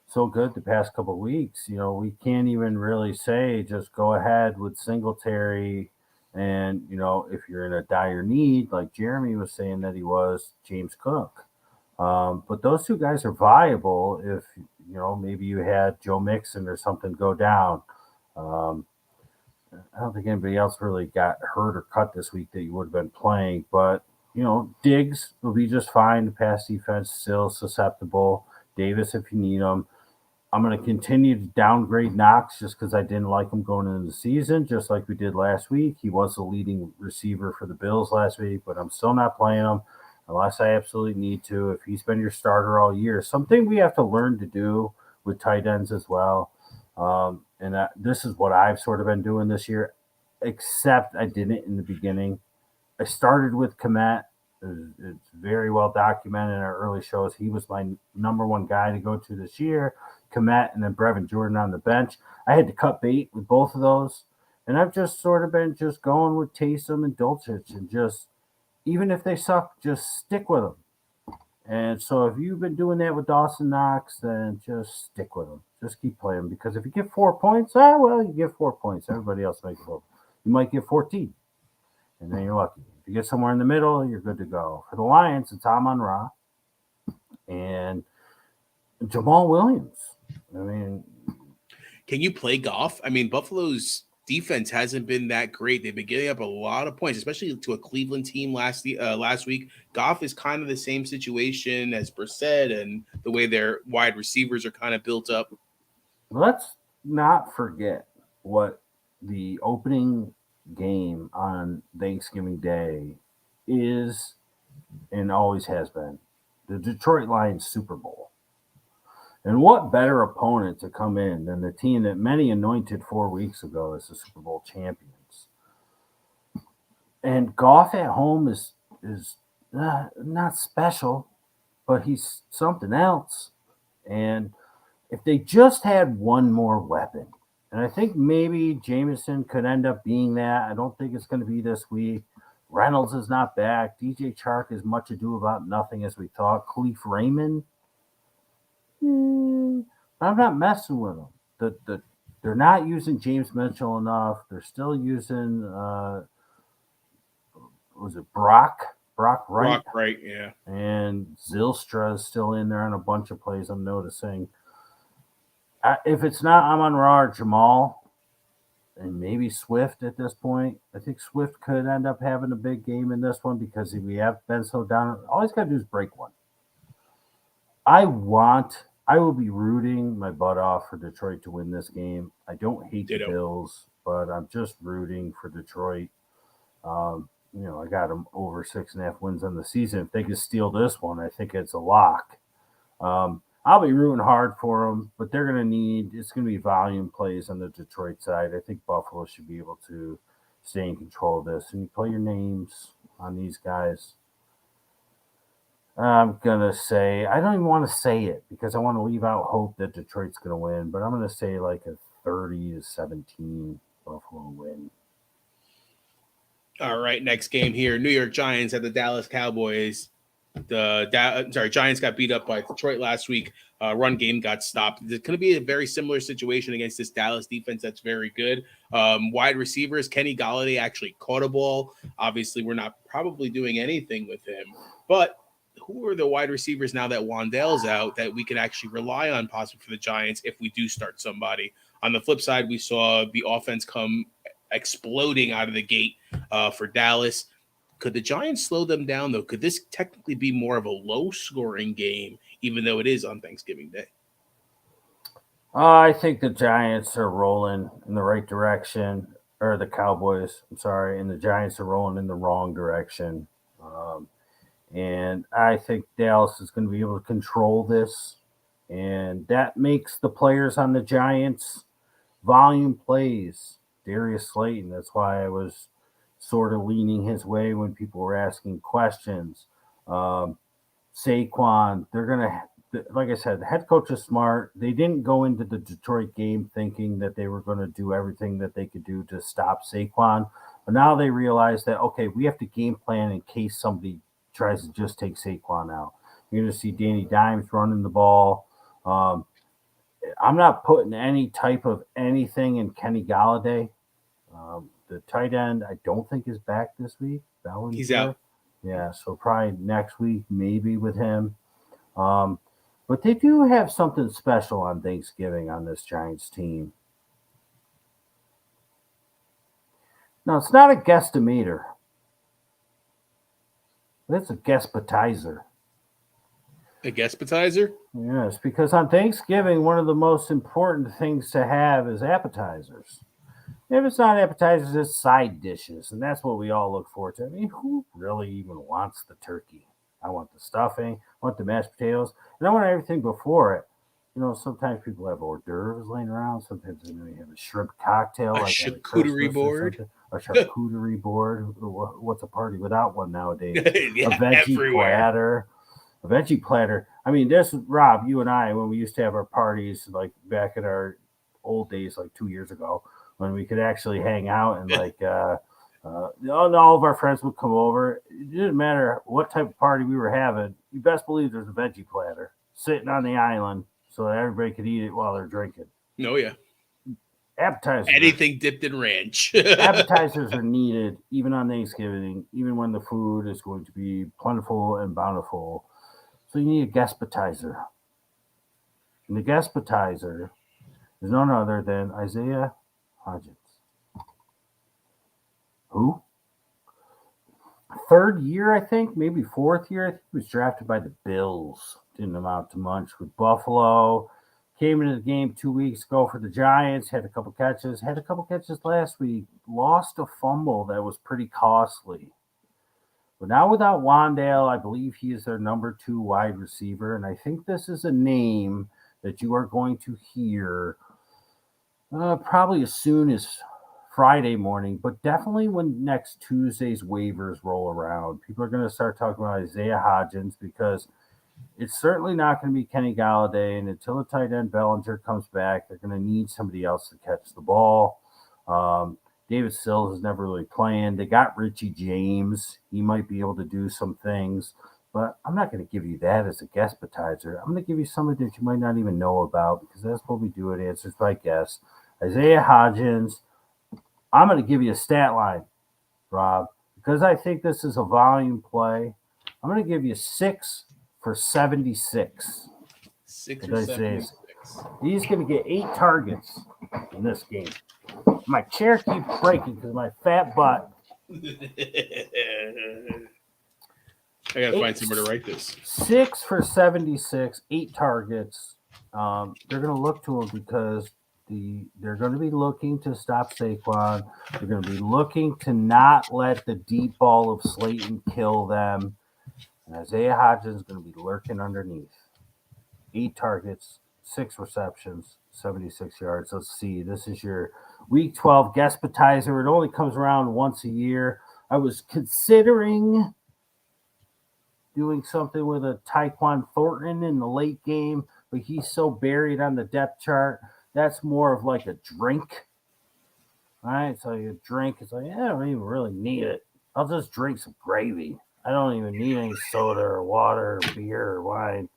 so good the past couple of weeks. You know, we can't even really say just go ahead with Singletary. And, you know, if you're in a dire need, like Jeremy was saying that he was, James Cook. But those two guys are viable if, you know, maybe you had Joe Mixon or something go down. I don't think anybody else really got hurt or cut this week that you would have been playing, but you know, Diggs will be just fine. The pass defense still susceptible. Davis, if you need him. I'm going to continue to downgrade Knox just because I didn't like him going into the season, just like we did last week. He was the leading receiver for the Bills last week, but I'm still not playing him unless I absolutely need to. If he's been your starter all year, something we have to learn to do with tight ends as well. This is what I've sort of been doing this year, except I didn't in the beginning. I started with Kmet. It's very well documented in our early shows. He was my number one guy to go to this year. Kmet and then Brevin Jordan on the bench. I had to cut bait with both of those. And I've just sort of been just going with Taysom and Dulcich and just, even if they suck, just stick with them. And so if you've been doing that with Dawson Knox, then just stick with him. Just keep playing, because if you get 4 points, you get 4 points. Everybody else makes 4. You might get 14, and then you're lucky. If you get somewhere in the middle, you're good to go. For the Lions, it's Amon-Ra and Jamal Williams. I mean, can you play Goff? I mean, Buffalo's defense hasn't been that great. They've been getting up a lot of points, especially to a Cleveland team last week. Goff is kind of the same situation as Brissett, and the way their wide receivers are kind of built up. Let's not forget what the opening game on Thanksgiving Day is and always has been: the Detroit Lions Super Bowl. And what better opponent to come in than the team that many anointed 4 weeks ago as the Super Bowl champions? And Goff at home is not special, but he's something else. And if they just had one more weapon, and I think maybe Jameson could end up being that. I don't think it's going to be this week. Reynolds is not back. DJ Chark is much ado about nothing as we thought. Khalif Raymond, I'm not messing with them. They're not using James Mitchell enough. They're still using was it Brock Wright? Brock Wright, yeah. And Zylstra is still in there on a bunch of plays, I'm noticing. If it's not Amon-Ra or Jamal, and maybe Swift at this point, I think Swift could end up having a big game in this one because we have been so down. All he's got to do is break one. I will be rooting my butt off for Detroit to win this game. I don't hate the Bills, but I'm just rooting for Detroit. You know, I got them over 6.5 wins on the season. If they can steal this one, I think it's a lock. I'll be rooting hard for them, but it's going to be volume plays on the Detroit side. I think Buffalo should be able to stay in control of this. And you play your names on these guys. I'm going to say, I don't even want to say it because I want to leave out hope that Detroit's going to win, but I'm going to say like a 30-17 Buffalo win. All right, next game here. New York Giants at the Dallas Cowboys. Giants got beat up by Detroit last week. Run game got stopped. It's going to be a very similar situation against this Dallas defense that's very good. Wide receivers, Kenny Golladay actually caught a ball. Obviously, we're not probably doing anything with him. But who are the wide receivers now that Wan'Dale's out that we can actually rely on possibly for the Giants if we do start somebody? On the flip side, we saw the offense come exploding out of the gate for Dallas. Could the Giants slow them down, though? Could this technically be more of a low-scoring game, even though it is on Thanksgiving Day? I think the Giants are rolling in the right direction, or the Cowboys, I'm sorry, and the Giants are rolling in the wrong direction. And I think Dallas is going to be able to control this, and that makes the players on the Giants volume plays. Darius Slayton, that's why I was sort of leaning his way when people were asking questions. Saquon, they're going to, like I said, the head coach is smart. They didn't go into the Detroit game thinking that they were going to do everything that they could do to stop Saquon. But now they realize that, okay, we have to game plan in case somebody tries to just take Saquon out. You're going to see Danny Dimes running the ball. I'm not putting any type of anything in Kenny Golladay. The tight end, I don't think is back this week. He's out. Yeah, so probably next week, maybe with him. But they do have something special on Thanksgiving on this Giants team. Now, it's not a guesstimator. It's a guespetizer. A guespetizer? Yes, because on Thanksgiving, one of the most important things to have is appetizers. If it's not appetizers, it's side dishes, and that's what we all look forward to. I mean, who really even wants the turkey? I want the stuffing, I want the mashed potatoes, and I want everything before it. You know, sometimes people have hors d'oeuvres laying around. Sometimes they may have a shrimp cocktail, a charcuterie board. A charcuterie board. What's a party without one nowadays? Yeah, a veggie everywhere. platter. I mean, this, Rob, you and I, when we used to have our parties, like back in our old days, like 2 years ago, when we could actually hang out and like all of our friends would come over. It didn't matter what type of party we were having. You best believe there's a veggie platter sitting on the island so that everybody could eat it while they're drinking. Oh, yeah. Appetizers. Anything dipped in ranch. Appetizers are needed even on Thanksgiving, even when the food is going to be plentiful and bountiful. So you need a guespetizer. And the guespetizer is none other than Isaiah Hodgins. Who? Third year, I think, maybe fourth year. I think he was drafted by the Bills. Didn't amount to much with Buffalo. Came into the game 2 weeks ago for the Giants. Had a couple catches. Had a couple catches last week. Lost a fumble that was pretty costly. But now without Wan'Dale, I believe he is their number 2 wide receiver. And I think this is a name that you are going to hear probably as soon as Friday morning, but definitely when next Tuesday's waivers roll around. People are going to start talking about Isaiah Hodgins because it's certainly not going to be Kenny Golladay. And until the tight end Bellinger comes back, they're going to need somebody else to catch the ball. David Sills is never really playing. They got Richie James. He might be able to do some things, but I'm not going to give you that as a guespetizer. I'm going to give you somebody that you might not even know about because that's what we do at Answers by Guess. Isaiah Hodgins. I'm going to give you a stat line, Rob, because I think this is a volume play. I'm going to give you 6 for 76. 6 for 76. He's going to get 8 targets in this game. My chair keeps breaking because of my fat butt. I got to find somewhere to write this. 6 for 76, 8 targets. They're going to look to him because they're going to be looking to stop Saquon. They're going to be looking to not let the deep ball of Slayton kill them. And Isaiah Hodgins is going to be lurking underneath. 8 targets, 6 receptions, 76 yards. Let's see. This is your Week 12 guespetizer. It only comes around once a year. I was considering doing something with a Tyquan Thornton in the late game, but he's so buried on the depth chart that's more of like a drink. All right, so you drink, it's like, I don't even really need it. I'll just drink some gravy. I don't even need any soda or water or beer or wine.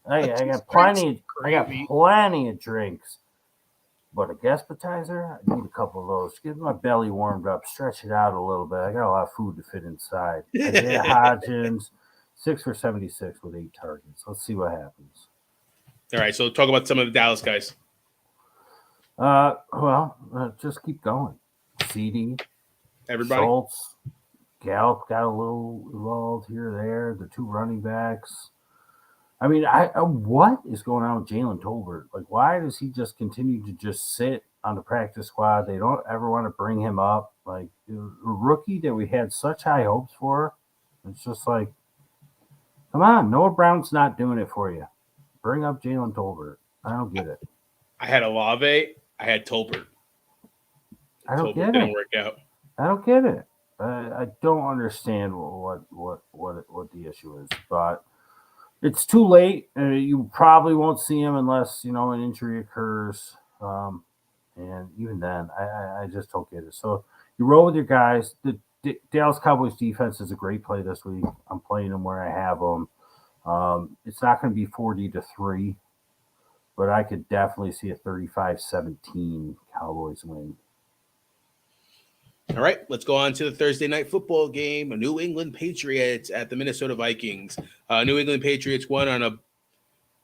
I got plenty. I got plenty of drinks. But a guest appetizer, I need a couple of those. Get my belly warmed up, stretch it out a little bit. I got a lot of food to fit inside. Isaiah Hodgins, 6 for 76 with 8 targets. Let's see what happens. All right, so talk about some of the Dallas guys. Just keep going. CD, everybody. Schultz, Gallup got a little involved here or there. The 2 running backs. I mean, what is going on with Jalen Tolbert? Like, why does he just continue to just sit on the practice squad? They don't ever want to bring him up. Like, a rookie that we had such high hopes for. It's just like, come on, Noah Brown's not doing it for you. Bring up Jalen Tolbert. I don't get it. I had Olave. I had Tolbert. I don't get it. Didn't work out. I don't get it. I don't understand what the issue is, but it's too late. You probably won't see him unless an injury occurs, and even then, I just don't get it. So you roll with your guys. The Dallas Cowboys defense is a great play this week. I'm playing them where I have them. It's not going to be 40-3, but I could definitely see a 35-17 Cowboys win. All right, let's go on to the Thursday night football game. New England Patriots at the Minnesota Vikings. New England Patriots won on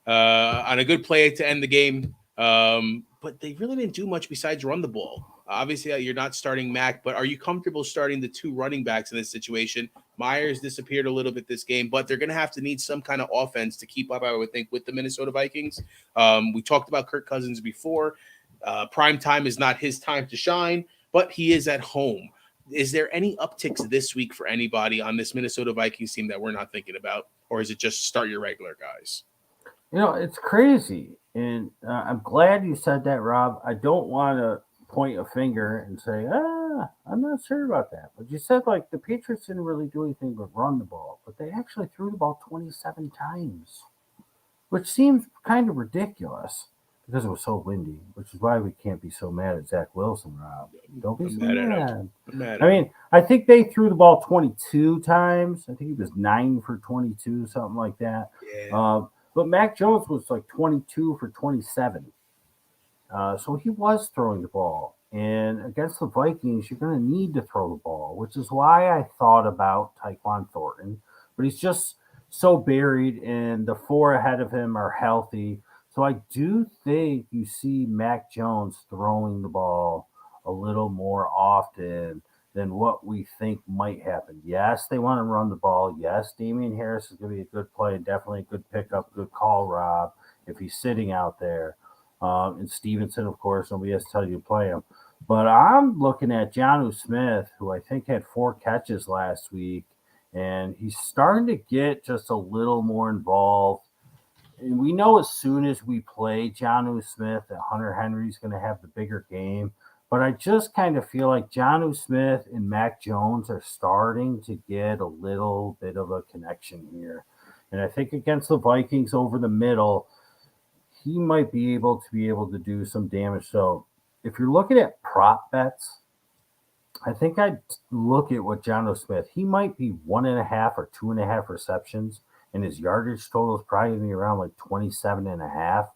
a good play to end the game, but they really didn't do much besides run the ball. Obviously, you're not starting Mac, but are you comfortable starting the 2 running backs in this situation? Myers disappeared a little bit this game, but they're going to have to need some kind of offense to keep up, I would think, with the Minnesota Vikings. We talked about Kirk Cousins before. Prime time is not his time to shine, but he is at home. Is there any upticks this week for anybody on this Minnesota Vikings team that we're not thinking about, or is it just start your regular guys? It's crazy, and I'm glad you said that, Rob. I don't want to point a finger and say, I'm not sure about that. But you said, like, the Patriots didn't really do anything but run the ball, but they actually threw the ball 27 times, which seems kind of ridiculous because it was so windy, which is why we can't be so mad at Zach Wilson, Rob. Don't be so mad. I mean, I think they threw the ball 22 times. I think he was 9 for 22, something like that. Yeah. But Mac Jones was like 22 for 27. So he was throwing the ball. And against the Vikings, you're going to need to throw the ball, which is why I thought about Tyquan Thornton. But he's just so buried, and the 4 ahead of him are healthy. So I do think you see Mac Jones throwing the ball a little more often than what we think might happen. Yes, they want to run the ball. Yes, Damian Harris is going to be a good play, definitely a good pickup, good call, Rob, if he's sitting out there. And Stevenson, of course, nobody has to tell you to play him. But I'm looking at Jonnu Smith, who I think had 4 catches last week, and he's starting to get just a little more involved. And we know as soon as we play Jonnu Smith that Hunter Henry's going to have the bigger game. But I just kind of feel like Jonnu Smith and Mac Jones are starting to get a little bit of a connection here. And I think against the Vikings over the middle, he might be able to do some damage. So if you're looking at prop bets, I think I'd look at what Jonnu Smith, he might be 1.5 or 2.5 receptions, and his yardage total is probably going to be around like 27.5.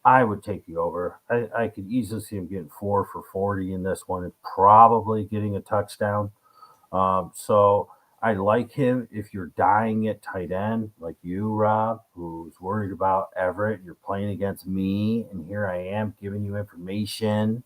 I would take the over. I could easily see him getting 4 for 40 in this one and probably getting a touchdown. So I like him if you're dying at tight end, like you, Rob, who's worried about Everett. You're playing against me, and here I am giving you information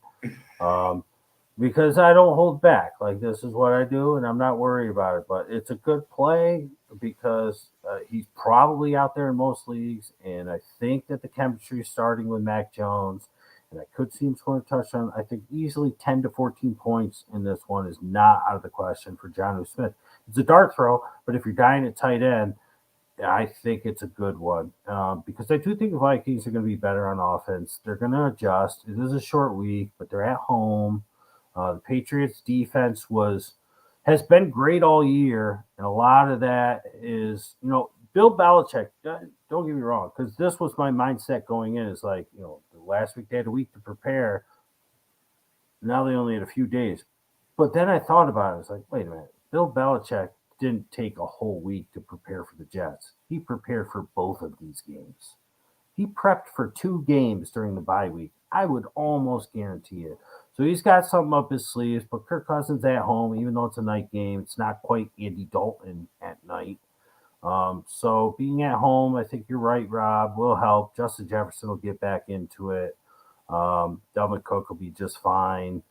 because I don't hold back. Like, this is what I do, and I'm not worried about it. But it's a good play because he's probably out there in most leagues, and I think that the chemistry is starting with Mac Jones, and I could see him scoring a touchdown. I think easily 10 to 14 points in this one is not out of the question for Jonnu Smith. It's a dart throw, but if you're dying at tight end, I think it's a good one because I do think the Vikings are going to be better on offense. They're going to adjust. It is a short week, but they're at home. The Patriots' defense has been great all year, and a lot of that is, Bill Belichick. Don't get me wrong, because this was my mindset going in. Is like, the Last week they had a week to prepare. Now they only had a few days. But then I thought about it. I was like, wait a minute. Bill Belichick didn't take a whole week to prepare for the Jets. He prepared for both of these games. He prepped for 2 games during the bye week. I would almost guarantee it. So he's got something up his sleeves, but Kirk Cousins at home, even though it's a night game, it's not quite Andy Dalton at night. So being at home, I think you're right, Rob, will help. Justin Jefferson will get back into it. Dalvin Cook will be just fine.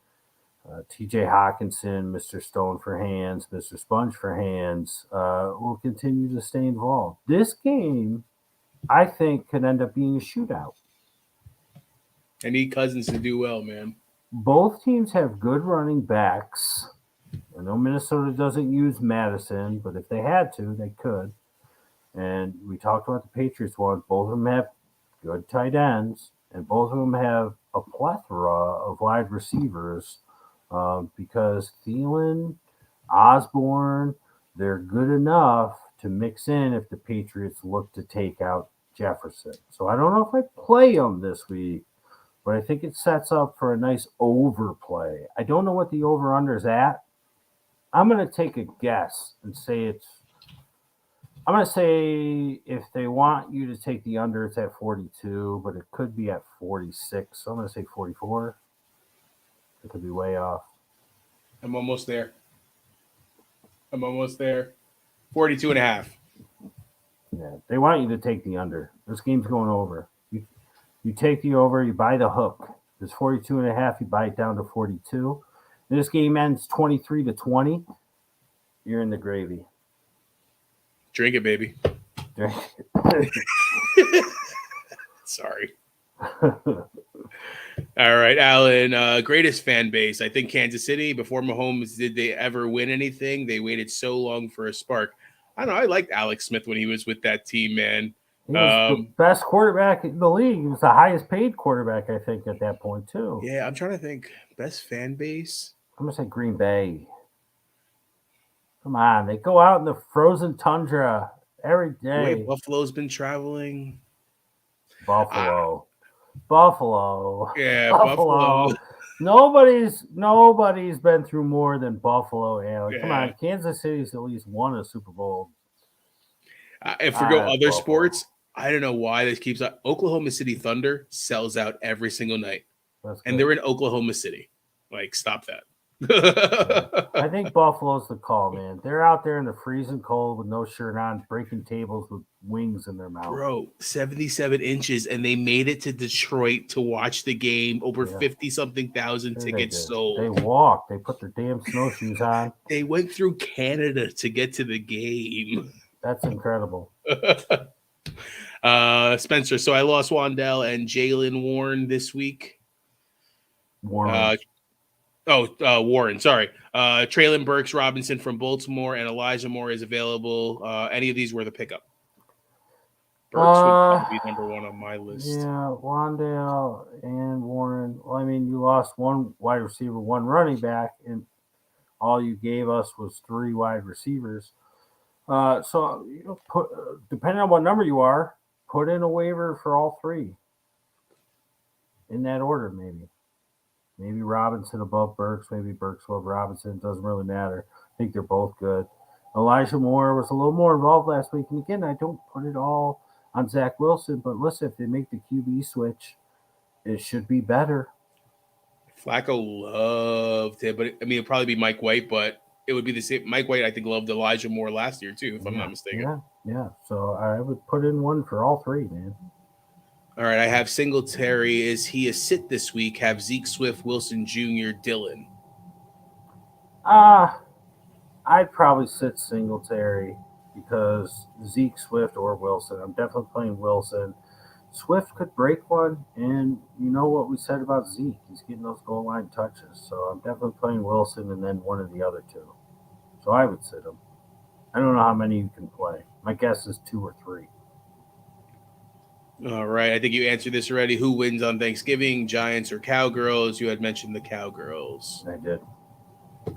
TJ Hawkinson, Mr. Stone for hands, Mr. Sponge for hands, will continue to stay involved. This game, I think, could end up being a shootout. I need Cousins to do well, man. Both teams have good running backs. I know Minnesota doesn't use Madison, but if they had to, they could. And we talked about the Patriots one. Both of them have good tight ends, and both of them have a plethora of wide receivers because Thielen, Osborne, they're good enough to mix in if the Patriots look to take out Jefferson. So I don't know if I play them this week, but I think it sets up for a nice overplay. I don't know what the over-under is at. I'm going to take a guess and say I'm going to say if they want you to take the under, it's at 42, but it could be at 46. So I'm going to say 44. It could be way off. I'm almost there. 42 and a half. Yeah, they want you to take the under. This game's going over. You take the over, you buy the hook. If it's 42 and a half, you buy it down to 42. This game ends 23-20. You're in the gravy. Drink it, baby. Drink it. Sorry. All right, Alan. Greatest fan base. I think Kansas City. Before Mahomes, did they ever win anything? They waited so long for a spark. I don't know. I liked Alex Smith when he was with that team, man. He was the best quarterback in the league. He was the highest paid quarterback, I think, at that point, too. Yeah, I'm trying to think. Best fan base? I'm going to say Green Bay. Come on. They go out in the frozen tundra every day. The way Buffalo's been traveling. Buffalo. Yeah, Buffalo. Nobody's been through more than Buffalo, Alec. Yeah. Come on. Kansas City's at least won a Super Bowl. If we go other sports, I don't know why this keeps up. Oklahoma City Thunder sells out every single night. And they're in Oklahoma City. Like, stop that. I think Buffalo's the call, man. They're out there in the freezing cold with no shirt on, breaking tables with wings in their mouth. Bro, 77 inches, and they made it to Detroit to watch the game. Over 50-something thousand tickets sold. They walked. They put their damn snowshoes on. They went through Canada to get to the game. That's incredible. Spencer, so I lost Wandell and Jaylen Warren this week. Warren. Warren, sorry. Treylon Burks Robinson from Baltimore and Elijah Moore is available. Any of these were the pickup? Burks would be number one on my list. Yeah, Wandale and Warren. Well, I mean, you lost one wide receiver, one running back, and all you gave us was 3 wide receivers. So, depending on what number you are, put in a waiver for all 3. In that order, maybe. Maybe Robinson above Burks, maybe Burks above Robinson. Doesn't really matter. I think they're both good. Elijah Moore was a little more involved last week. And again, I don't put it all on Zach Wilson, but listen, if they make the QB switch, it should be better. Flacco loved it, but it'd probably be Mike White, but it would be the same. Mike White, I think, loved Elijah Moore last year too, if I'm not mistaken. Yeah. So I would put in one for all 3, man. All right, I have Singletary. Is he a sit this week? Have Zeke, Swift, Wilson Jr., Dillon. I'd probably sit Singletary because Zeke, Swift, or Wilson. I'm definitely playing Wilson. Swift could break one, and you know what we said about Zeke. He's getting those goal line touches. So I'm definitely playing Wilson and then one of the other 2. So I would sit him. I don't know how many you can play. My guess is 2 or 3. All right. I think you answered this already. Who wins on Thanksgiving, Giants or Cowgirls? You had mentioned the Cowgirls. I did.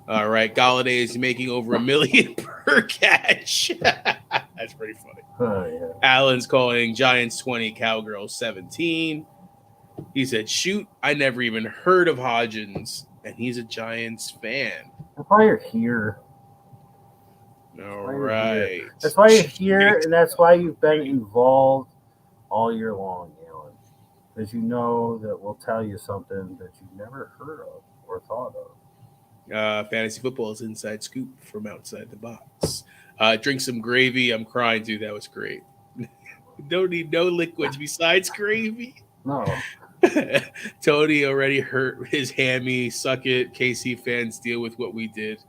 All right. Galladay is making over $1 million per catch. That's pretty funny. Oh, yeah. Allen's calling Giants 20, Cowgirls 17. He said, shoot, I never even heard of Hodgins, and he's a Giants fan. That's why you're here. All right. That's why you're here, and that's why you've been involved all year long, Alan. Because you know that we'll tell you something that you've never heard of or thought of. Fantasy football is inside scoop from outside the box. Drink some gravy. I'm crying, dude. That was great. Don't need no liquids besides gravy. No. Tony already hurt his hammy. Suck it. KC fans, deal with what we did.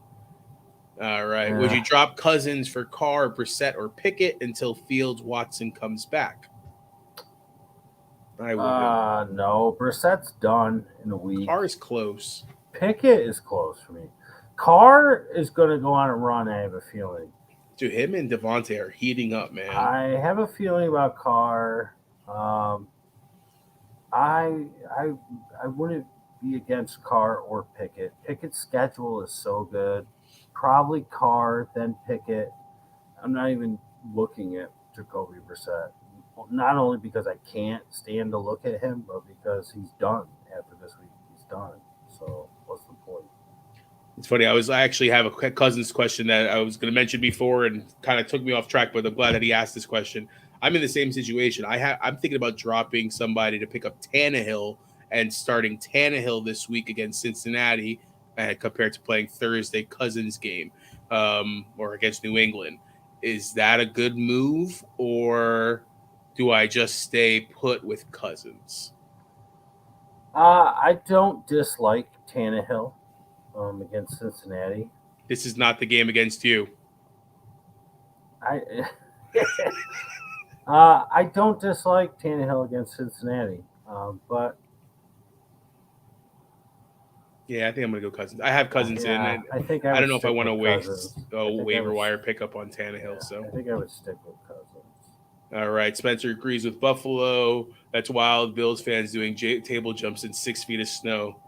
All right. Yeah. Would you drop Cousins for Carr, Brissett, or Pickett until Fields, Watson comes back? I would. No. Brissett's done in a week. Carr is close. Pickett is close for me. Carr is going to go on a run, I have a feeling. Dude, him and Devontae are heating up, man. I have a feeling about Carr. I wouldn't be against Carr or Pickett. Pickett's schedule is so good. Probably Carr, then Pickett. I'm not even looking at Jacoby Brissett. Not only because I can't stand to look at him, but because he's done after this week. He's done. So what's the point? It's funny. I actually have a Cousins question that I was going to mention before and kind of took me off track, but I'm glad that he asked this question. I'm in the same situation. I'm thinking about dropping somebody to pick up Tannehill and starting Tannehill this week against Cincinnati compared to playing Thursday Cousins game or against New England. Is that a good move, or do I just stay put with Cousins? I don't dislike Tannehill against Cincinnati. This is not the game against you. I don't dislike Tannehill against Cincinnati, but yeah, I think I'm gonna go Cousins. I have Cousins in, and I don't know if I want to waste a waiver wire pickup on Tannehill. So I think I would stick with Cousins. All right, Spencer agrees with Buffalo. That's wild. Bills fans doing table jumps in 6 feet of snow.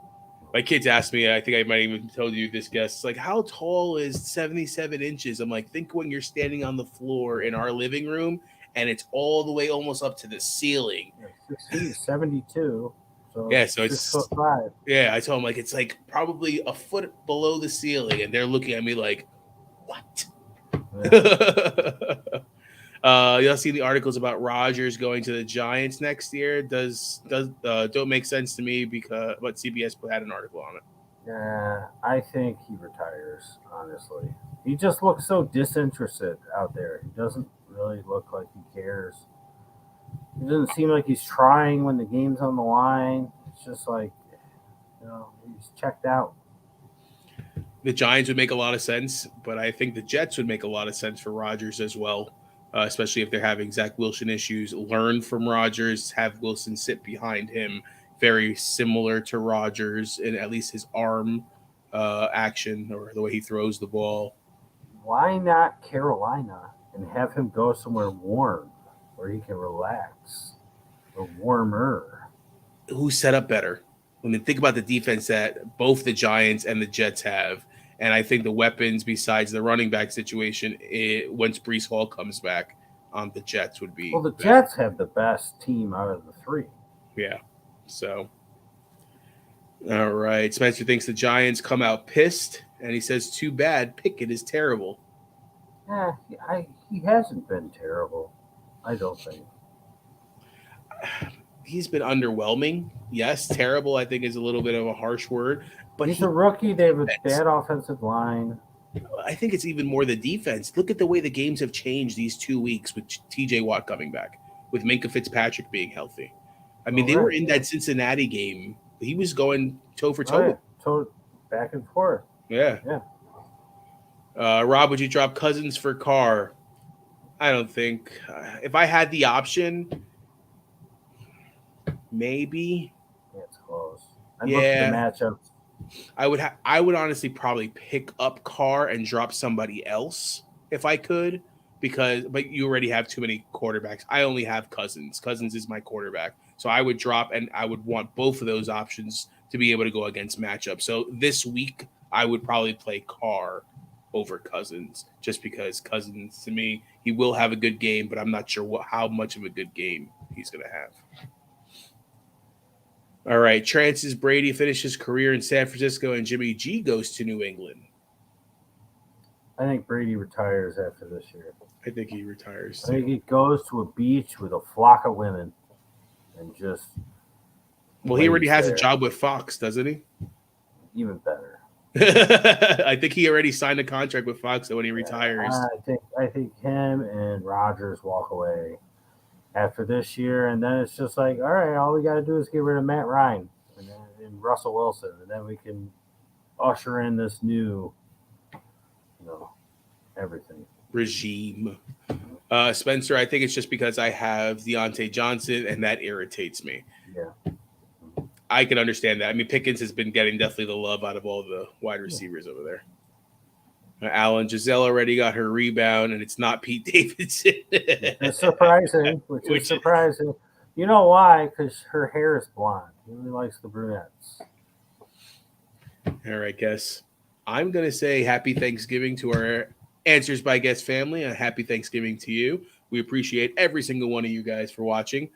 My kids asked me, I think I might even told you this, guest, like, how tall is 77 inches? I'm like, think when you're standing on the floor in our living room and it's all the way almost up to the ceiling. 6 feet, 72. So yeah, so it's 6'5". Yeah, I told them, like, it's like probably a foot below the ceiling, and they're looking at me like, what? Yeah. You'll see the articles about Rodgers going to the Giants next year. Don't make sense to me because CBS had an article on it. Yeah, I think he retires. Honestly, he just looks so disinterested out there. He doesn't really look like he cares. He doesn't seem like he's trying when the game's on the line. It's just like, he's checked out. The Giants would make a lot of sense, but I think the Jets would make a lot of sense for Rodgers as well. Especially if they're having Zach Wilson issues. Learn from Rodgers, have Wilson sit behind him. Very similar to Rodgers in at least his arm action or the way he throws the ball. Why not Carolina and have him go somewhere warm where he can relax? Or warmer. Who's set up better? When you think about the defense that both the Giants and the Jets have, and I think the weapons besides the running back situation, once Breece Hall comes back, the Jets would be. Well, the Jets have the best team out of the three. Yeah. So, all right. Spencer thinks the Giants come out pissed, and he says, too bad. Pickett is terrible. Yeah, he hasn't been terrible, I don't think. He's been underwhelming. Yes, terrible, I think, is a little bit of a harsh word. But he's a rookie. They have a bad offensive line. I think it's even more the defense. Look at the way the games have changed these 2 weeks with TJ Watt coming back, with Minkah Fitzpatrick being healthy. I mean, they were in that Cincinnati game. He was going toe for toe. Toe back and forth. Yeah. Rob, would you drop Cousins for Carr? I don't think. If I had the option, maybe. Yeah, it's close. I'd look at the matchups. I would honestly probably pick up Carr and drop somebody else if I could, but you already have too many quarterbacks. I only have Cousins. Cousins is my quarterback. So I would drop, and I would want both of those options to be able to go against matchups. So this week, I would probably play Carr over Cousins, just because Cousins, to me, he will have a good game, but I'm not sure how much of a good game he's going to have. All right. Chances Brady finishes career in San Francisco and Jimmy G goes to New England. I think Brady retires after this year. I think he retires too. I think he goes to a beach with a flock of women and just. Well, he already has a job with Fox, doesn't he? Even better. I think he already signed a contract with Fox when he retires. I think him and Rodgers walk away after this year, and then it's just like, all right, all we got to do is get rid of Matt Ryan and Russell Wilson, and then we can usher in this new, everything regime. Spencer, I think it's just because I have Deontay Johnson, and that irritates me. Yeah. I can understand that. I mean, Pickens has been getting definitely the love out of all the wide receivers over there. Alan Giselle already got her rebound, and it's not Pete Davidson. It's surprising, which is surprising. You know why? Because her hair is blonde. He really likes the brunettes. All right, guess. I'm going to say happy Thanksgiving to our Answers by Guest family. A happy Thanksgiving to you. We appreciate every single one of you guys for watching.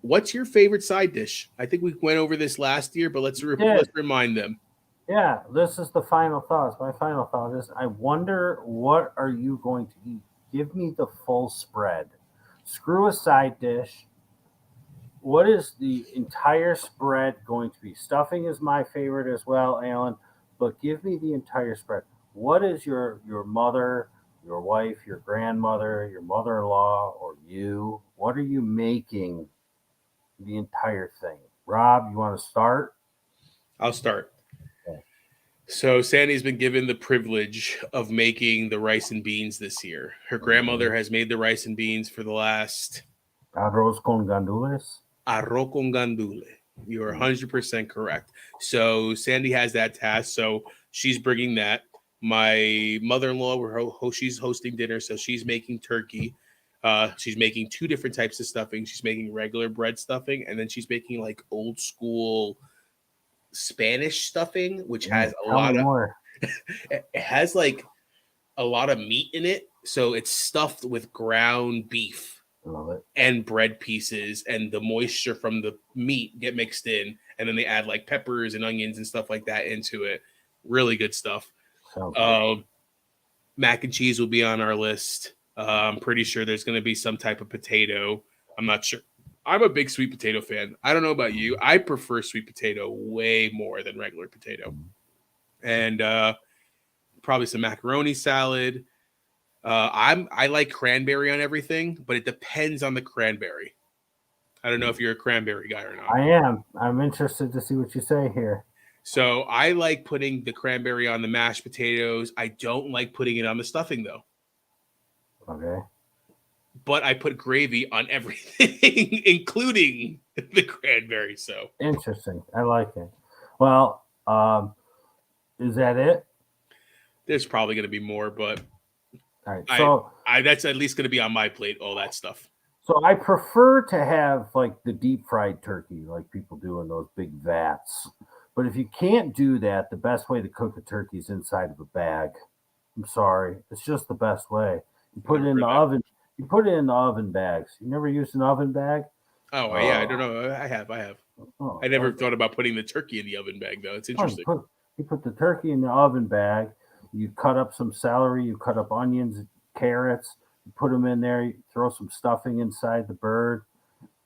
What's your favorite side dish? I think we went over this last year, but let's remind them. Yeah, this is the final thoughts. My final thought is, I wonder, what are you going to eat? Give me the full spread. Screw a side dish. What is the entire spread going to be? Stuffing is my favorite as well, Alan, but give me the entire spread. What is your mother, your wife, your grandmother, your mother-in-law, or you? What are you making the entire thing? Rob, you want to start? I'll start. Okay. So Sandy's been given the privilege of making the rice and beans this year. Her grandmother has made the rice and beans for the last... Arroz con gandules? Arroz con gandule. You are 100% correct. So Sandy has that task. So she's bringing that. My mother-in-law, she's hosting dinner, so she's making turkey. She's making 2 different types of stuffing. She's making regular bread stuffing, and then she's making like old school Spanish stuffing, which has a lot of more. It has like a lot of meat in it, so it's stuffed with ground beef. Love it. And bread pieces, and the moisture from the meat get mixed in, and then they add like peppers and onions and stuff like that into it. Really good stuff. Mac and cheese will be on our list. I'm pretty sure there's going to be some type of potato. I'm not sure. I'm a big sweet potato fan. I don't know about you. I prefer sweet potato way more than regular potato. And probably some macaroni salad. I like cranberry on everything, but it depends on the cranberry. I don't know if you're a cranberry guy or not. I am. I'm interested to see what you say here. So I like putting the cranberry on the mashed potatoes. I don't like putting it on the stuffing, though. Okay. But I put gravy on everything, including the cranberry. So interesting. I like it. Well, is that it? There's probably going to be more, but all right. So that's at least going to be on my plate. All that stuff. So I prefer to have like the deep fried turkey, like people do in those big vats. But if you can't do that, the best way to cook a turkey is inside of a bag. I'm sorry. It's just the best way. You put it in the oven. You put it in the oven bags. You never used an oven bag? Oh, yeah. I don't know. I have. I never thought about putting the turkey in the oven bag, though. It's interesting. You put the turkey in the oven bag. You cut up some celery. You cut up onions, carrots. You put them in there. You throw some stuffing inside the bird.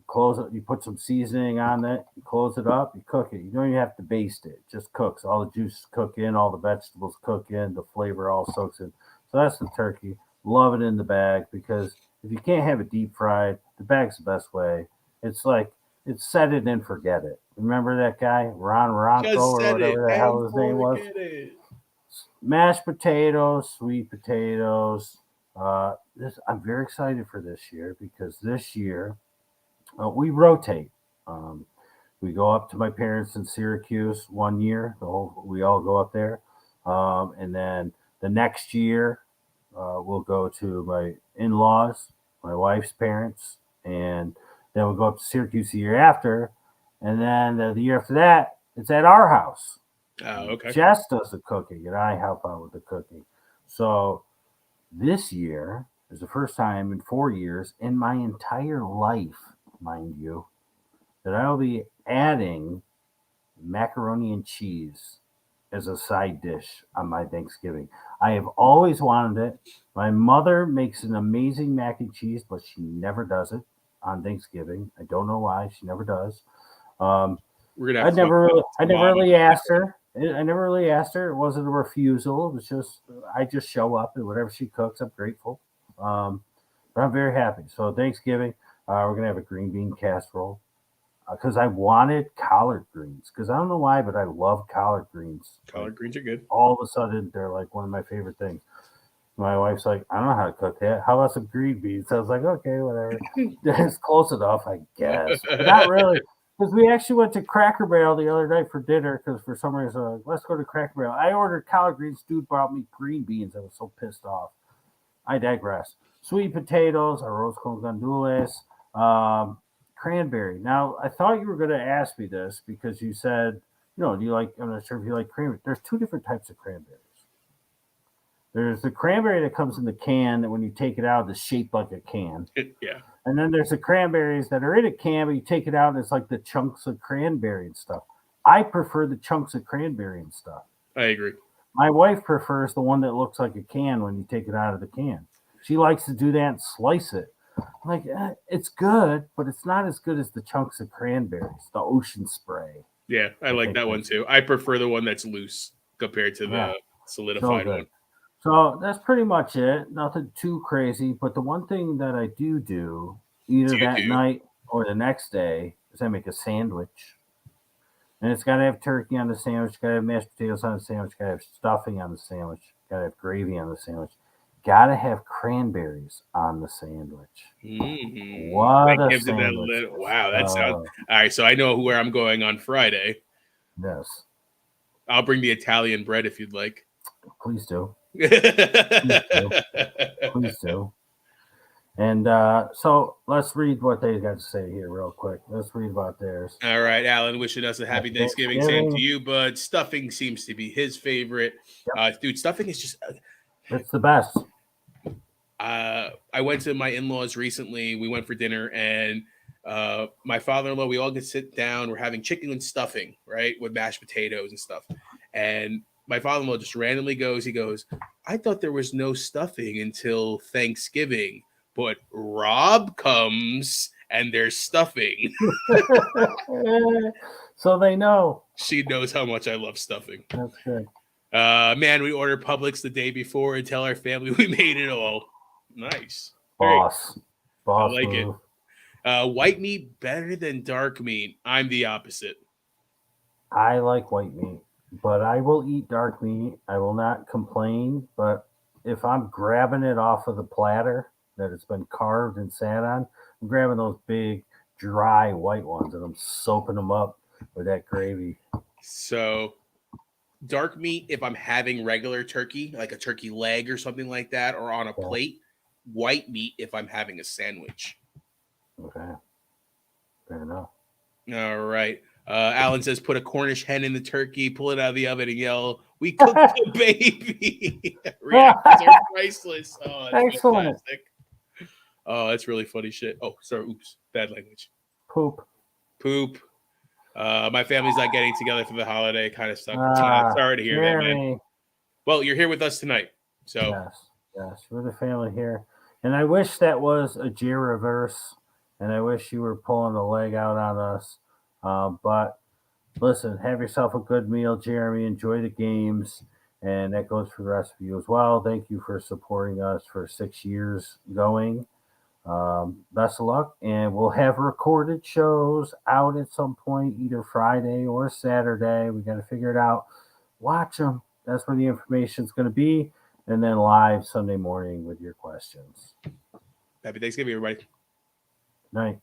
Close it. You put some seasoning on it. You close it up. You cook it. You don't even have to baste it. It just cooks. All the juices cook in. All the vegetables cook in. The flavor all soaks in. So that's the turkey. Love it in the bag, because if you can't have it deep fried, the bag's the best way. It's like, it's set it and forget it. Remember that guy, Ron Ronco, or whatever the hell his name was? Mashed potatoes, sweet potatoes. I'm very excited for this year, because this year we rotate. We go up to my parents in Syracuse one year. We all go up there, and then the next year we'll go to my in-laws, my wife's parents, and then we'll go up to Syracuse the year after, and then the year after that, it's at our house. Oh, okay. Jess does the cooking, and I help out with the cooking. So this year is the first time in 4 years in my entire life, mind you, that I will be adding macaroni and cheese as a side dish on my Thanksgiving. I have always wanted it. My mother makes an amazing mac and cheese, but she never does it on Thanksgiving. I don't know why she never does. I never really asked her. I never really asked her. It wasn't a refusal. It was just I just show up and whatever she cooks, I'm grateful. But I'm very happy. So Thanksgiving, we're gonna have a green bean casserole because I wanted collard greens because I don't know why, but I love collard greens. Collard greens are good. All of a sudden, they're like one of my favorite things. My wife's like, I don't know how to cook that. How about some green beans? I was like, okay, whatever. It's close enough, I guess. But not really. Because we actually went to Cracker Barrel the other night for dinner because for some reason, let's go to Cracker Barrel. I ordered collard greens. Dude brought me green beans. I was so pissed off. I digress. Sweet potatoes, arroz con gandules, cranberry. Now, I thought you were going to ask me this because you said, do you like, I'm not sure if you like cranberry. There's two different types of cranberries. There's the cranberry that comes in the can that when you take it out, it's shaped like a can. Yeah. And then there's the cranberries that are in a can, but you take it out and it's like the chunks of cranberry and stuff. I prefer the chunks of cranberry and stuff. I agree. My wife prefers the one that looks like a can when you take it out of the can. She likes to do that and slice it. I'm like, it's good, but it's not as good as the chunks of cranberries, the ocean spray. Yeah, I like that one too. I prefer the one that's loose compared to the solidified one. So that's pretty much it. Nothing too crazy. But the one thing that I do either that night or the next day is I make a sandwich. And it's got to have turkey on the sandwich, got to have mashed potatoes on the sandwich, got to have stuffing on the sandwich, got to have gravy on the sandwich, got to have cranberries on the sandwich. Mm-hmm. What a sandwich. Wow, that sounds... All right, so I know where I'm going on Friday. Yes. I'll bring the Italian bread if you'd like. Please do. Please do. And so let's read what they got to say here real quick. Let's read about theirs. All right, Alan, wishing us a happy Thanksgiving. Same to you, bud. Stuffing seems to be his favorite. Yep. Dude, stuffing is just... it's the best. I went to my in-laws recently. We went for dinner, and my father-in-law, we all get to sit down. We're having chicken and stuffing, right, with mashed potatoes and stuff. And my father-in-law just randomly he goes, I thought there was no stuffing until Thanksgiving, but Rob comes and there's stuffing. So they know. She knows how much I love stuffing. That's good. Man, we ordered Publix the day before and tell our family we made it all. Nice. Boss. I like move. It. White meat better than dark meat. I'm the opposite. I like white meat, but I will eat dark meat. I will not complain, but if I'm grabbing it off of the platter that it's been carved and sat on, I'm grabbing those big, dry white ones and I'm soaping them up with that gravy. So dark meat, if I'm having regular turkey, like a turkey leg or something like that, or on a plate. White meat if I'm having a sandwich. Okay. Fair enough. All right. Alan says, put a Cornish hen in the turkey, pull it out of the oven and yell, we cooked the baby. Reactions are priceless. Oh, that's excellent. Fantastic. Oh, that's really funny shit. Oh, sorry. Oops. Bad language. Poop. My family's not getting together for the holiday. Kind of stuff. Sorry to hear that, man. Well, you're here with us tonight. So Yes, we're the family here. And I wish that was a G reverse. And I wish you were pulling a leg out on us. But listen, have yourself a good meal, Jeremy. Enjoy the games. And that goes for the rest of you as well. Thank you for supporting us for 6 years going. Best of luck. And we'll have recorded shows out at some point, either Friday or Saturday. We got to figure it out. Watch them. That's where the information is going to be. And then live Sunday morning with your questions. Happy Thanksgiving, everybody. Night.